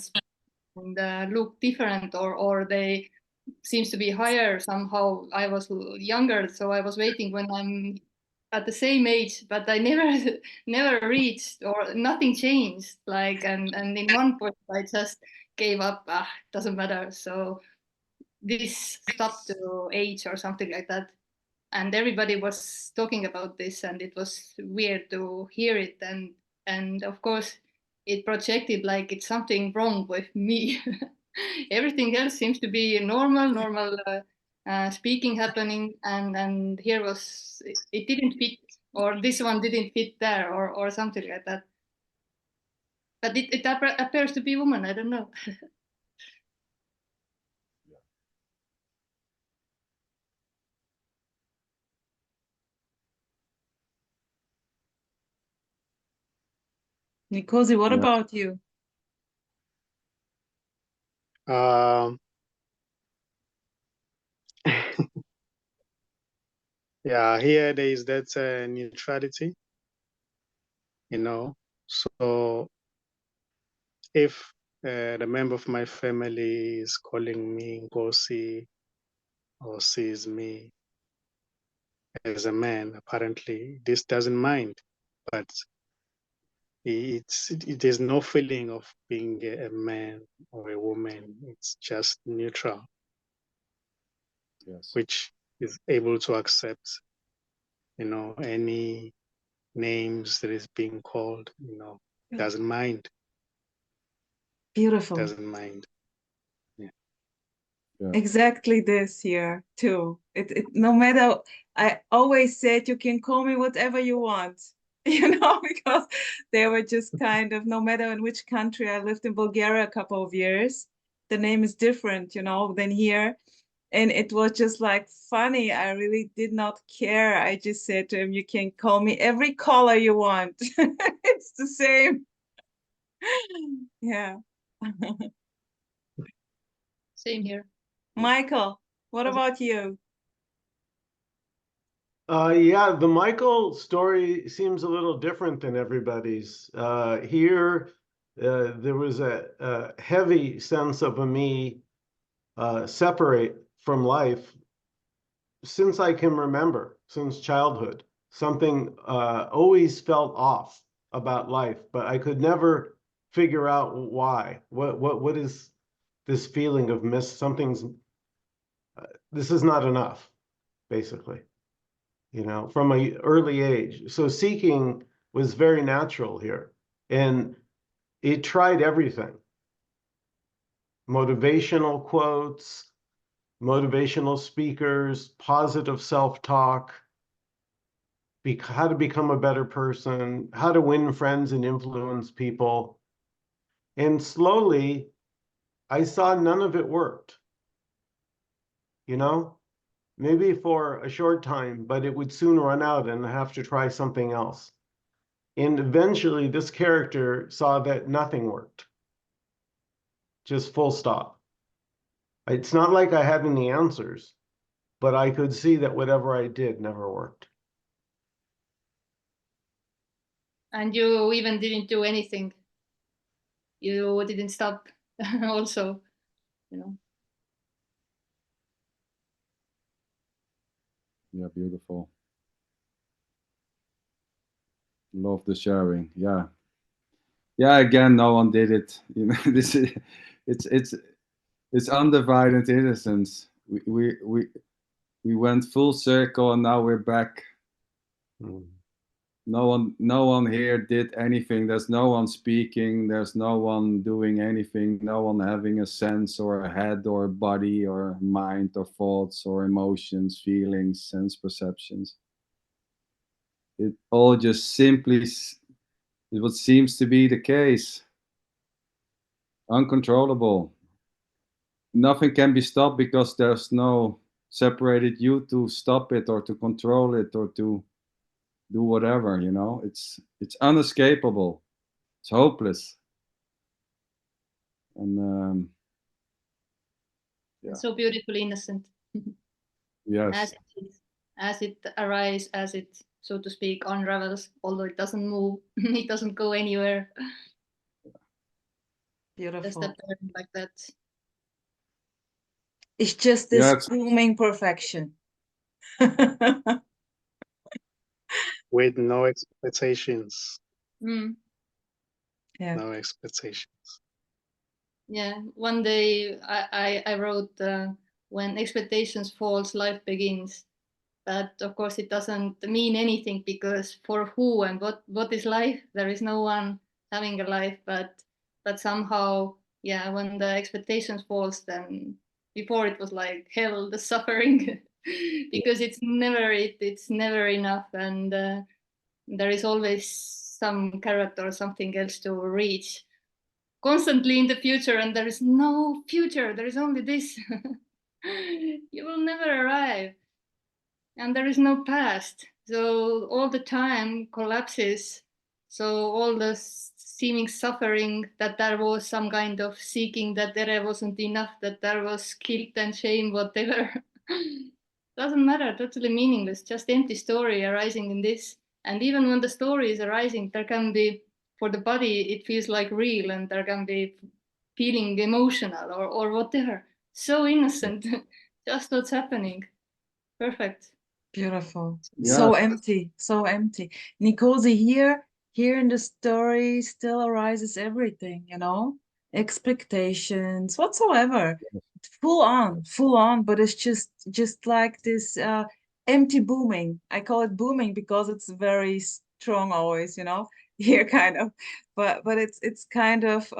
look different, or they seems to be higher somehow. I was younger, so I was waiting when I'm at the same age, but I never reached, or nothing changed. Like, and in one point I just gave up. Doesn't matter. So this stopped to age or something like that. And everybody was talking about this, and it was weird to hear it. And of course, it projected like it's something wrong with me. Everything else seems to be normal speaking happening, and here was it didn't fit, or this one didn't fit there, or something like that. But it appears to be woman. I don't know. Nkosi, what Yeah. about you? Yeah, here there is that neutrality, you know. So if the member of my family is calling me Nkosi, or sees me as a man, apparently this doesn't mind, but there's no feeling of being a man or a woman. It's just neutral, Yes. which is able to accept, any names that is being called, doesn't mind. Beautiful. Doesn't mind. Yeah. Exactly this here too. It no matter, I always said you can call me whatever you want, because they were just kind of, no matter in which country. I lived in Bulgaria a couple of years. The name is different, than here. And it was just like funny. I really did not care. I just said to him, you can call me every color you want. It's the same. Yeah. Same here. Michael, what about you? Yeah, the Michael story seems a little different than everybody's. Here, there was a heavy sense of a me separate from life since I can remember, since childhood. Something always felt off about life, but I could never figure out why. What is this feeling of something's, this is not enough, basically, from an early age. So seeking was very natural here. And it tried everything. Motivational quotes, motivational speakers, positive self-talk, how to become a better person, how to win friends and influence people. And slowly, I saw none of it worked. Maybe for a short time, but it would soon run out and I have to try something else. And eventually, this character saw that nothing worked. Just full stop. It's not like I had any answers, but I could see that whatever I did never worked. And you even didn't do anything. You didn't stop also, Yeah, beautiful. Love the sharing. Yeah. Again, no one did it. This is it's undivided innocence. We went full circle, and now we're back. No one here did anything. There's no one speaking. There's no one doing anything. No one having a sense or a head or a body or a mind or thoughts or emotions, feelings, sense perceptions. It all just simply is what seems to be the case. Uncontrollable. Nothing can be stopped because there's no separated you to stop it or to control it or to do whatever, you know. It's unescapable. It's hopeless. And yeah. So beautifully innocent. Yes. As it arises, as it, so to speak, unravels, although it doesn't move, it doesn't go anywhere. Beautiful. Just appearing like that. It's just this Yes. booming perfection. With no expectations. Mm. Yeah. No expectations. Yeah, one day I wrote, when expectations falls, life begins. But of course it doesn't mean anything, because for who and what is life? There is no one having a life, but somehow, yeah, when the expectations falls, then before it was like hell, the suffering, because it's never enough, and there is always some character or something else to reach constantly in the future, and there is no future, there is only this. You will never arrive, and there is no past, so all the time collapses. So all the seeming suffering, that there was some kind of seeking, that there wasn't enough, that there was guilt and shame, whatever. Doesn't matter, totally meaningless, just empty story arising in this. And even when the story is arising, there can be, for the body, it feels like real, and there can be feeling emotional or whatever. So innocent, just what's happening. Perfect. Beautiful. Yeah. So empty, so empty. Nkosi, here in the story still arises everything, you know, expectations, whatsoever. Full on, but it's just like this empty booming. I call it booming because it's very strong always, you know, here kind of, but it's kind of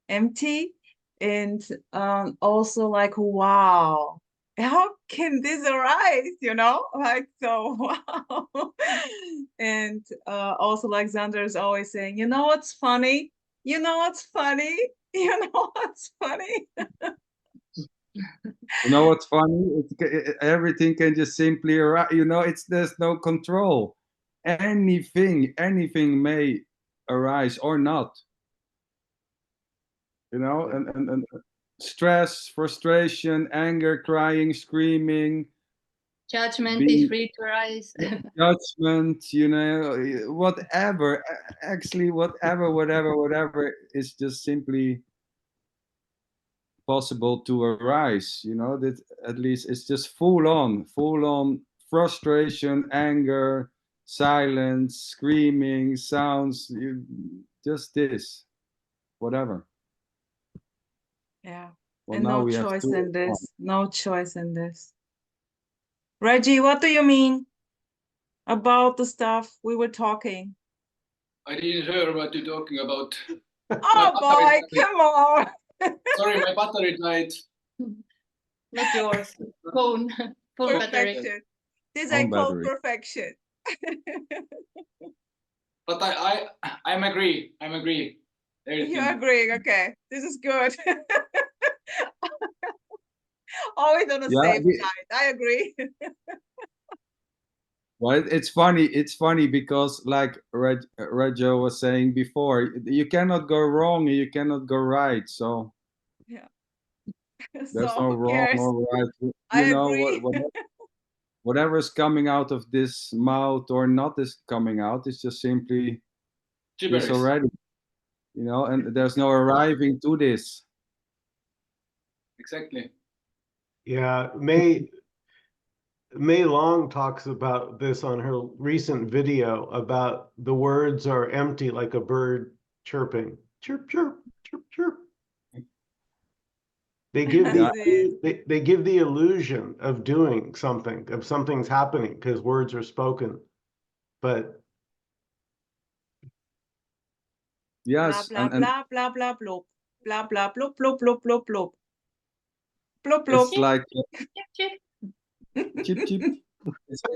empty, and also like, wow, how can this arise, you know, like, so wow. And also, like Sander is always saying, you know what's funny, you know what's funny, you know what's funny. You know what's funny? Everything can just simply arise. You know, there's no control. Anything may arise or not. You know, and stress, frustration, anger, crying, screaming, Judgment is free to arise. judgment, you know, whatever. Actually, whatever is just simply possible to arise. You know, that at least it's just full on frustration, anger, silence, screaming, sounds, just this, whatever. Yeah. Well, And now no we have choice to. in this, no choice in this. Reggie, what do you mean about the stuff we were talking? I didn't hear what you're talking about. Oh boy, come on. Sorry, my battery died. Not yours. Phone battery. Perfection. This Phone I call battery. perfection. But I'm agree. Everything. You're agreeing, okay. This is good. Always on the Yeah, safe side. I agree. well, it's funny because like Reggio was saying before, you cannot go wrong, you cannot go right. So Yeah. there's So no who wrong cares? or right. You I know, agree. whatever is coming out of this mouth or not is coming out, it's just simply this Gibberish. already. You know, and there's no arriving to this. Exactly. Yeah, May Long talks about this on her recent video about the words are empty like a bird chirping. Chirp, chirp, chirp, chirp. They give they give the illusion of doing something, of something's happening because words are spoken. But Yes, blah, and blah, blah, blah, blah, blah, blah, blah, blah, blah, blah, blah, blah, blah. it's like Chip. chip chip.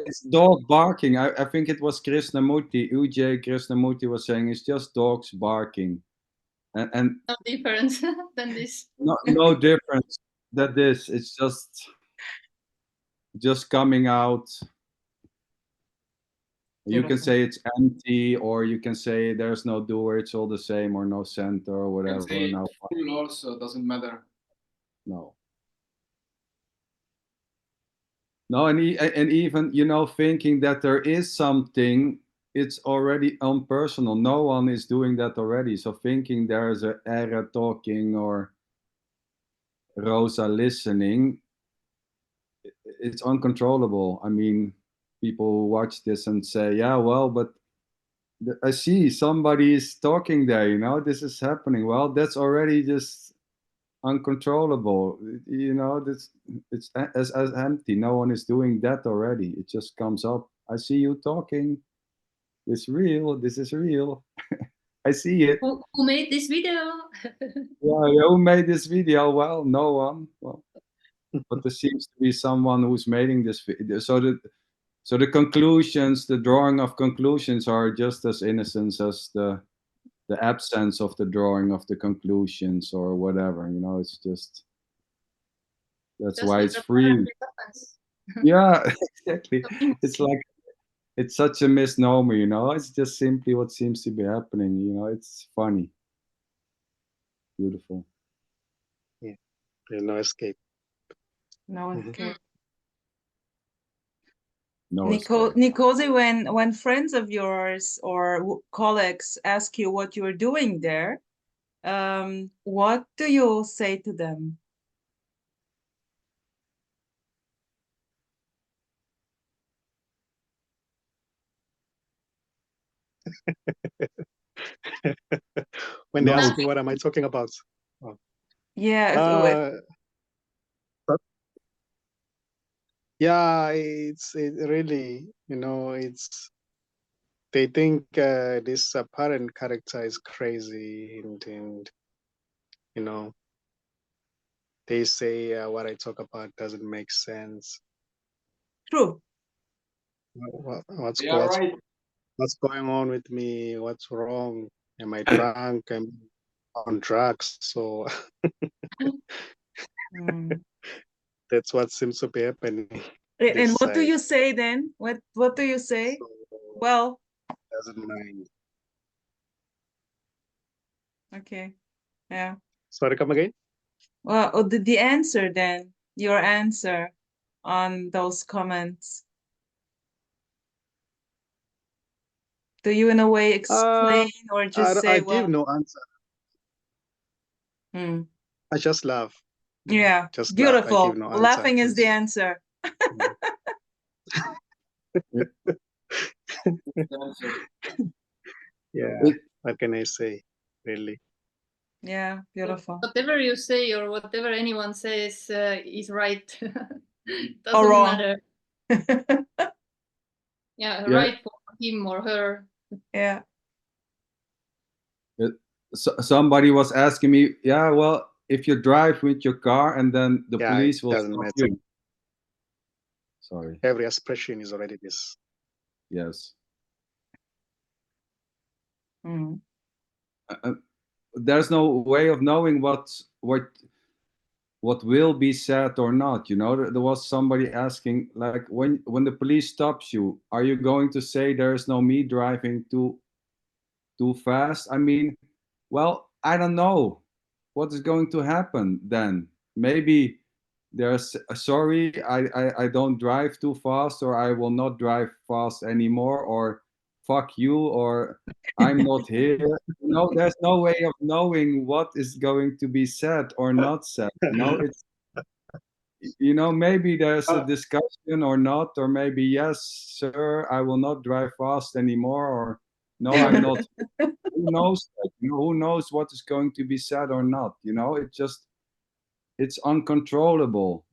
It's dog barking. I think it was Krishnamurti, UJ Krishnamurti was saying it's just dogs barking. And No difference than this. no difference that this. It's just coming out. You can Beautiful. say it's empty, or you can say there's no doer, it's all the same, or no center, or You can whatever. say Now, full also, doesn't matter. no. No, and even, you know, thinking that there is something, it's already impersonal. No one is doing that already. So thinking there's a Era talking or Rosa listening, it's uncontrollable. I mean, people watch this and say, yeah, well, but I see somebody is talking there, you know, this is happening. Well, that's already just uncontrollable, you know. It's as empty. No one is doing that already. It just comes up. I see you talking. It's real. This is real. I see it. Who made this video? Yeah, who made this video? Well, no one. Well, but there seems to be someone who's making this video. So the conclusions, the drawing of conclusions, are just as innocent as the absence of the drawing of the conclusions or whatever. You know, it's just that's Just why what it's free. apparently happens. Yeah, exactly. It's like it's such a misnomer, you know. It's just simply what seems to be happening. You know, it's funny, beautiful. There's no escape. No escape. No escape. Nkosi, when friends of yours or colleagues ask you what you're doing there, what do you say to them? When they No. ask me what am I talking about? Yeah, Yeah, it's really, you know, it's they think this apparent character is crazy, and you know, they say what I talk about doesn't make sense. true. What's Yeah, right. what's going on with me? What's wrong? Am I drunk? Am I on drugs? So Mm. that's what seems to be happening. And this what do side. you say then? What do you say? So Well, doesn't mind. okay, yeah. Sorry, come again. Well, the answer then, your answer on those comments. Do you in a way explain or just say, I well, give no answer. I just laugh. yeah, Just beautiful. laugh. I give no answer. Laughing is the answer. Yeah. What can I say? Really. Yeah, beautiful. Whatever you say or whatever anyone says is right. Doesn't Or wrong. matter. Yeah, Yeah. right for him or her. Yeah. Somebody was asking me, yeah, well, if you drive with your car and then the police will doesn't stop matter. you. Sorry. Every expression is already this. Yes. Mm. There's no way of knowing what will be said or not. You know, there was somebody asking, like, when the police stops you, are you going to say there's no me driving too fast? I mean, well, I don't know what is going to happen then. Maybe there's sorry, I don't drive too fast, or I will not drive fast anymore, or fuck you, or I'm not here. No, there's no way of knowing what is going to be said or not said. You know, it's, you know, maybe there's a discussion or not, or maybe yes, sir, I will not drive fast anymore, or no, I'm not. Who knows that? You know, who knows what is going to be said or not? You know, it's uncontrollable.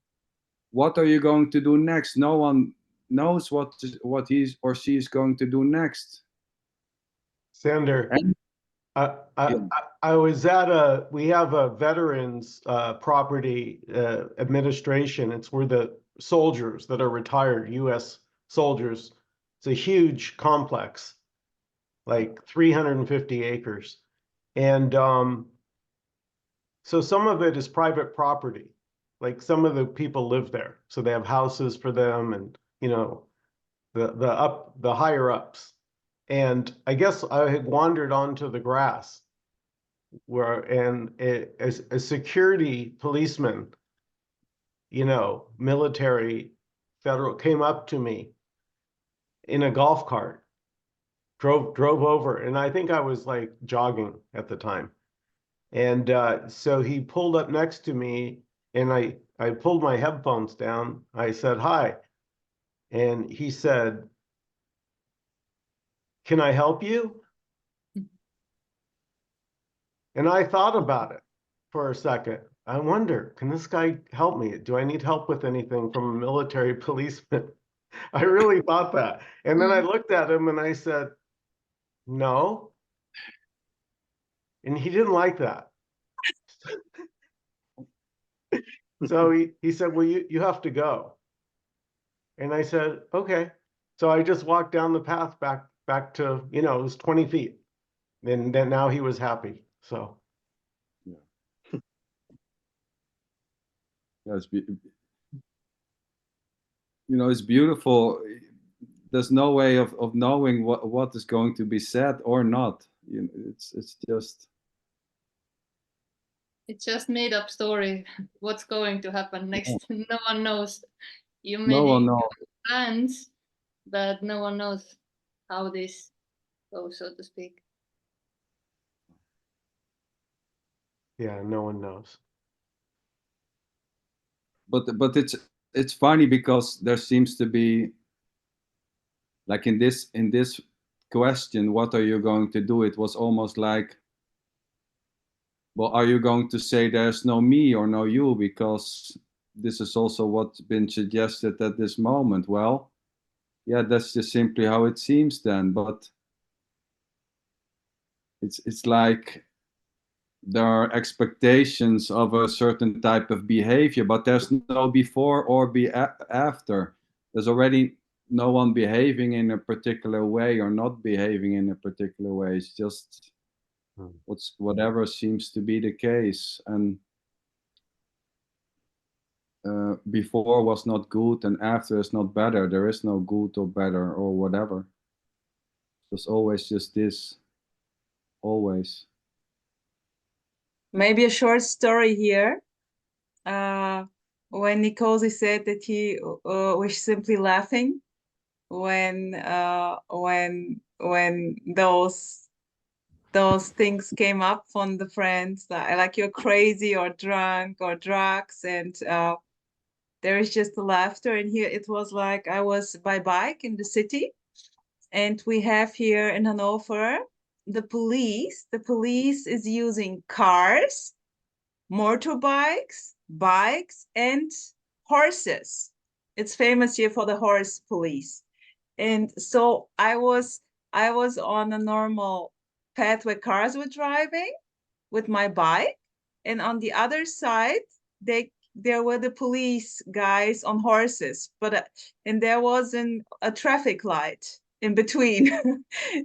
What are you going to do next? No one knows what he or she is going to do next. Sander, And I was at we have a veterans property administration. It's where the soldiers that are retired, US soldiers, it's a huge complex, like 350 acres. And so some of it is private property. Like some of the people live there. So they have houses for them and, you know, the higher ups. And I guess I had wandered onto the grass and a security policeman, you know, military, federal, came up to me in a golf cart, drove over, and I think I was like jogging at the time. And so he pulled up next to me, and I pulled my headphones down. I said, "Hi." And he said, "Can I help you?" And I thought about it for a second. I wonder, can this guy help me? Do I need help with anything from a military policeman? I really thought that. And then I looked at him and I said, no. And he didn't like that. So he said, well, you have to go. And I said, okay. So I just walked down the path back to, you know, it was 20 feet. And then now he was happy. So. Yes, you know, it's beautiful. There's no way of knowing what is going to be said or not. You know, it's just made up story. What's going to happen next? No one knows. You no one made knows. plans, but no one knows how this goes, so to speak. Yeah, no one knows. But it's funny because there seems to be, like in this question, what are you going to do? It was almost like, well, are you going to say there's no me or no you? Because this is also what's been suggested at this moment. Well, yeah, that's just simply how it seems then. But it's like there are expectations of a certain type of behavior, but there's no before or after. There's already no one behaving in a particular way or not behaving in a particular way. It's just whatever seems to be the case. And before was not good and after is not better. There is no good or better or whatever. There's always just this. Always. Maybe a short story here. When Nkosi said that he was simply laughing when those things came up from the friends, like you're crazy or drunk or drugs, and there is just laughter. And here it was like I was by bike in the city, and we have here in Hanover the police is using cars, motorbikes, bikes, and horses. It's famous here for the horse police. And so I was on a normal path where cars were driving with my bike, and on the other side there were the police guys on horses, but and there was a traffic light in between.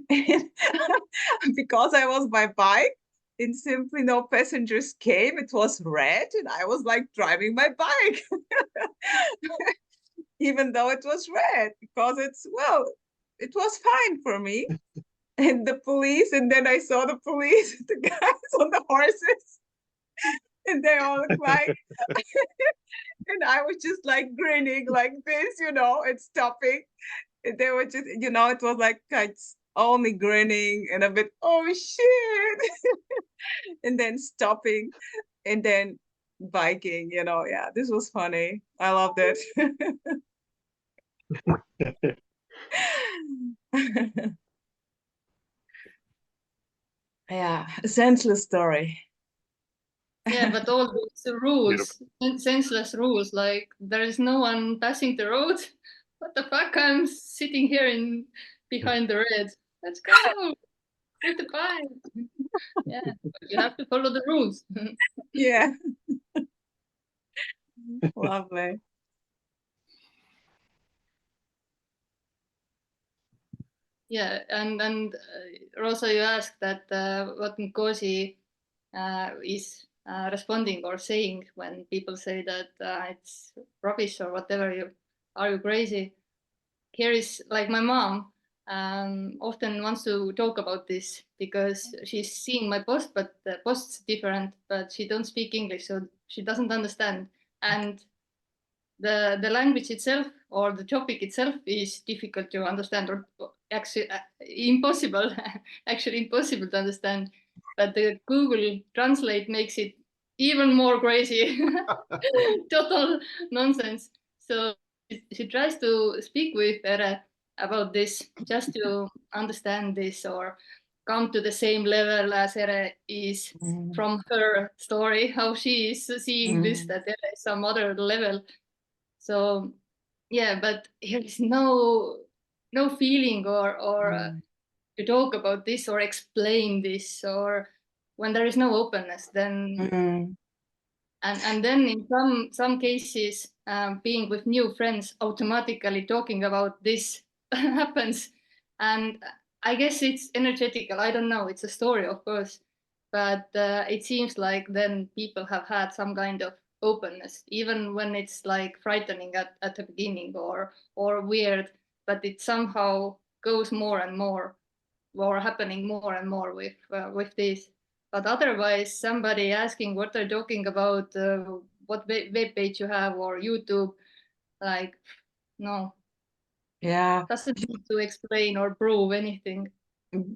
And because I was by bike and simply no passengers came, it was red, and I was like driving my bike. Even though it was red, because it was fine for me. And the police, and then I saw the police, the guys on the horses, and they all look like, and I was just like grinning like this, you know, and stopping. And they were just, you know, it was like only grinning and a bit, oh shit, and then stopping, and then biking, you know. Yeah, this was funny. I loved it. Yeah, a senseless story. Yeah, but all these rules, senseless rules, like there is no one passing the road. What the fuck? I'm sitting here behind the red. Let's go. It's fine. Yeah, but you have to follow the rules. Yeah. Lovely. Yeah, and Rosa, you asked that what Nkosi is responding or saying when people say that it's rubbish or whatever. Are you crazy? Here is like my mom often wants to talk about this because she's seeing my post, but the post's different, but she don't speak English, so she doesn't understand. And the language itself or the topic itself is difficult to understand, or actually impossible, actually impossible to understand. But the Google Translate makes it even more crazy, total nonsense. So she tries to speak with Ere about this, just to understand this or come to the same level as Ere is from her story, how she is seeing this, that there is some other level. So yeah, but there is no feeling or to talk about this or explain this, or when there is no openness, then and then in some cases being with new friends, automatically talking about this happens. And I guess it's energetical, I don't know, it's a story of course, but it seems like then people have had some kind of openness, even when it's like frightening at the beginning or weird, but it somehow goes more and more, or happening more and more with this. But otherwise, somebody asking what they're talking about, what web page you have or YouTube, like, no. Yeah. Doesn't need to explain or prove anything.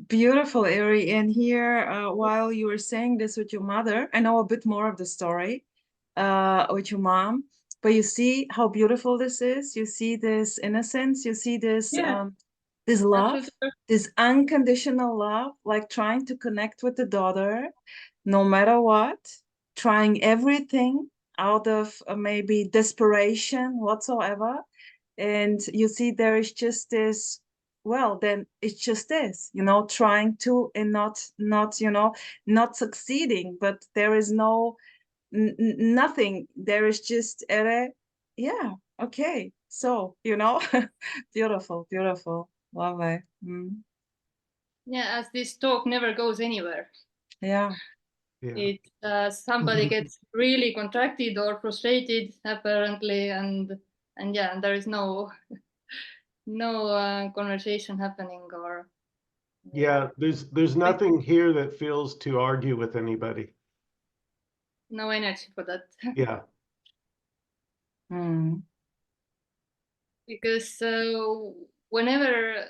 Beautiful, Eri. And here, while you were saying this with your mother, I know a bit more of the story with your mom, but you see how beautiful this is. You see this innocence. You see this this love, this unconditional love, like trying to connect with the daughter, no matter what, trying everything out of maybe desperation whatsoever. And you see there is just this, well, then it's just this, trying to and not succeeding, but there is nothing. There is just yeah, okay. So, beautiful, beautiful. Lovely. Yeah, as this talk never goes anywhere. Yeah. It somebody gets really contracted or frustrated apparently, and yeah, and there is no conversation happening, or Yeah, there's nothing here that feels to argue with anybody. no energy for that. Yeah. Because whenever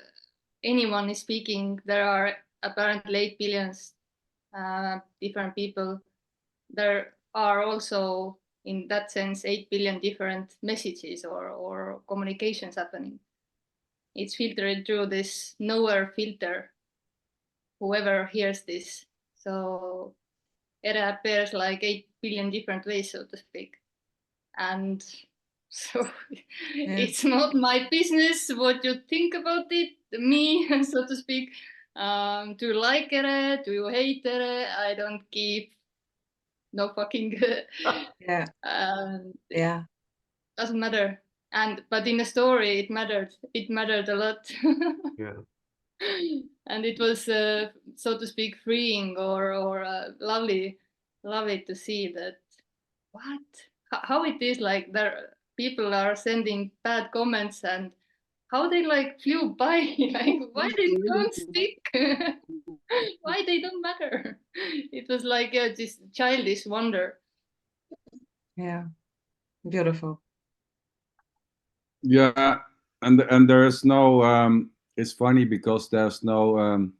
anyone is speaking, there are apparently 8 billion different people. There are also, in that sense, 8 billion different messages or communications happening. It's filtered through this knowhere filter, whoever hears this. So it appears like 8 billion different ways, so to speak. And so it's not my business what you think about it, me, so to speak. Do you like it? Do you hate it? I don't give no fucking yeah, doesn't matter. But in the story it mattered a lot. Yeah. And it was so to speak freeing or lovely to see that how it is, like there people are sending bad comments and how they like flew by, like why they don't stick. Why they don't matter. It was like this childish wonder. Yeah, beautiful. Yeah, and there's no it's funny because there's no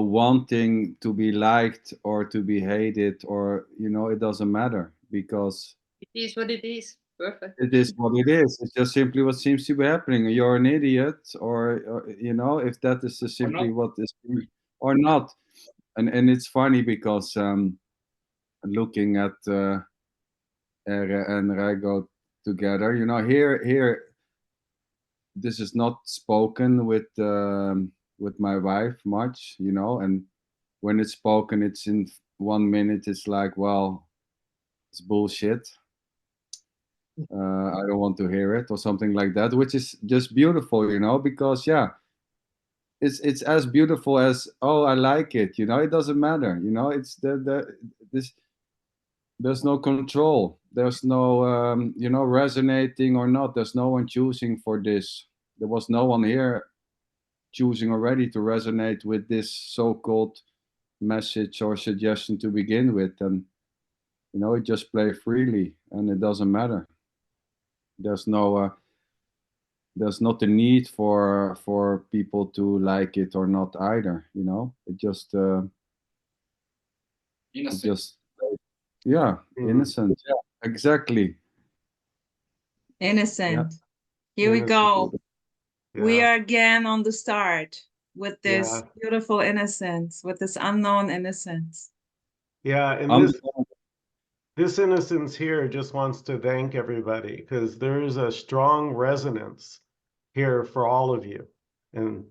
wanting to be liked or to be hated, or it doesn't matter, because it is what it is. Perfect. It is what it is. It's just simply what seems to be happening. You're an idiot, or if that is just simply what is, or not. And it's funny because looking at Ere and Raigo together, here this is not spoken with my wife much, you know, and when it's spoken, it's in 1 minute. It's like, well, it's bullshit. I don't want to hear it, or something like that, which is just beautiful, you know, because yeah, it's as beautiful as, oh, I like it, you know. It doesn't matter, you know. It's this. There's no control. There's no you know, resonating or not. There's no one choosing for this. There was no one here choosing already to resonate with this so-called message or suggestion to begin with, and you know, it just play freely, and it doesn't matter. There's no there's not a need for people to like it or not either, you know. It just Innocent. just yeah, innocent. Yeah, exactly. Innocent. Here we go. We Yeah. are again on the start with this Yeah. beautiful innocence, with this unknown innocence. Yeah, and Um, this innocence here just wants to thank everybody, because there is a strong resonance here for all of you, and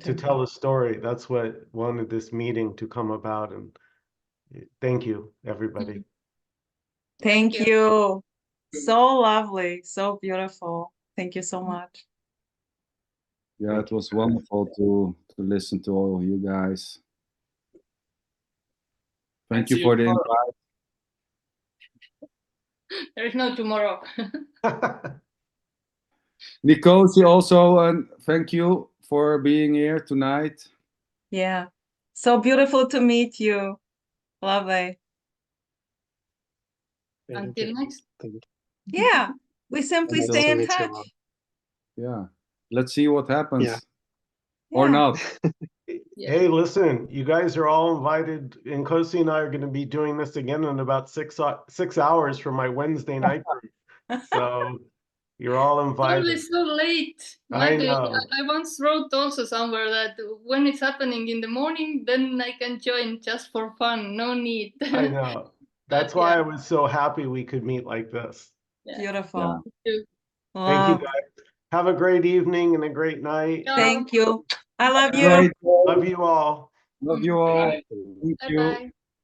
to tell a story. That's what wanted this meeting to come about, and thank you, everybody. Thank you. So lovely, so beautiful. Thank you so much. yeah, Thank it was wonderful to listen to all you guys. Thank you See for the tomorrow. invite. There is no tomorrow. Nkosi, also, thank you for being here tonight. Yeah, so beautiful to meet you. Lovely. Until next. Thank you. Yeah, we simply Nice stay to in meet you touch. all. Yeah, let's see what happens. Yeah. Or Yeah. not. Yeah. Hey, listen, you guys are all invited. Nkosi and I are going to be doing this again in about 6 hours for my Wednesday night group. So you're all It's invited. always so late. I Michael, know. I once wrote also somewhere that when it's happening in the morning, then I can join just for fun. No need. I know. That's But why yeah. I was so happy we could meet like this. Yeah. Beautiful. Thank you, Love. guys. Have a great evening and a great night. Ciao. Thank you. I love you. Great. Love you all. Love you all. Bye. Thank you. Bye-bye.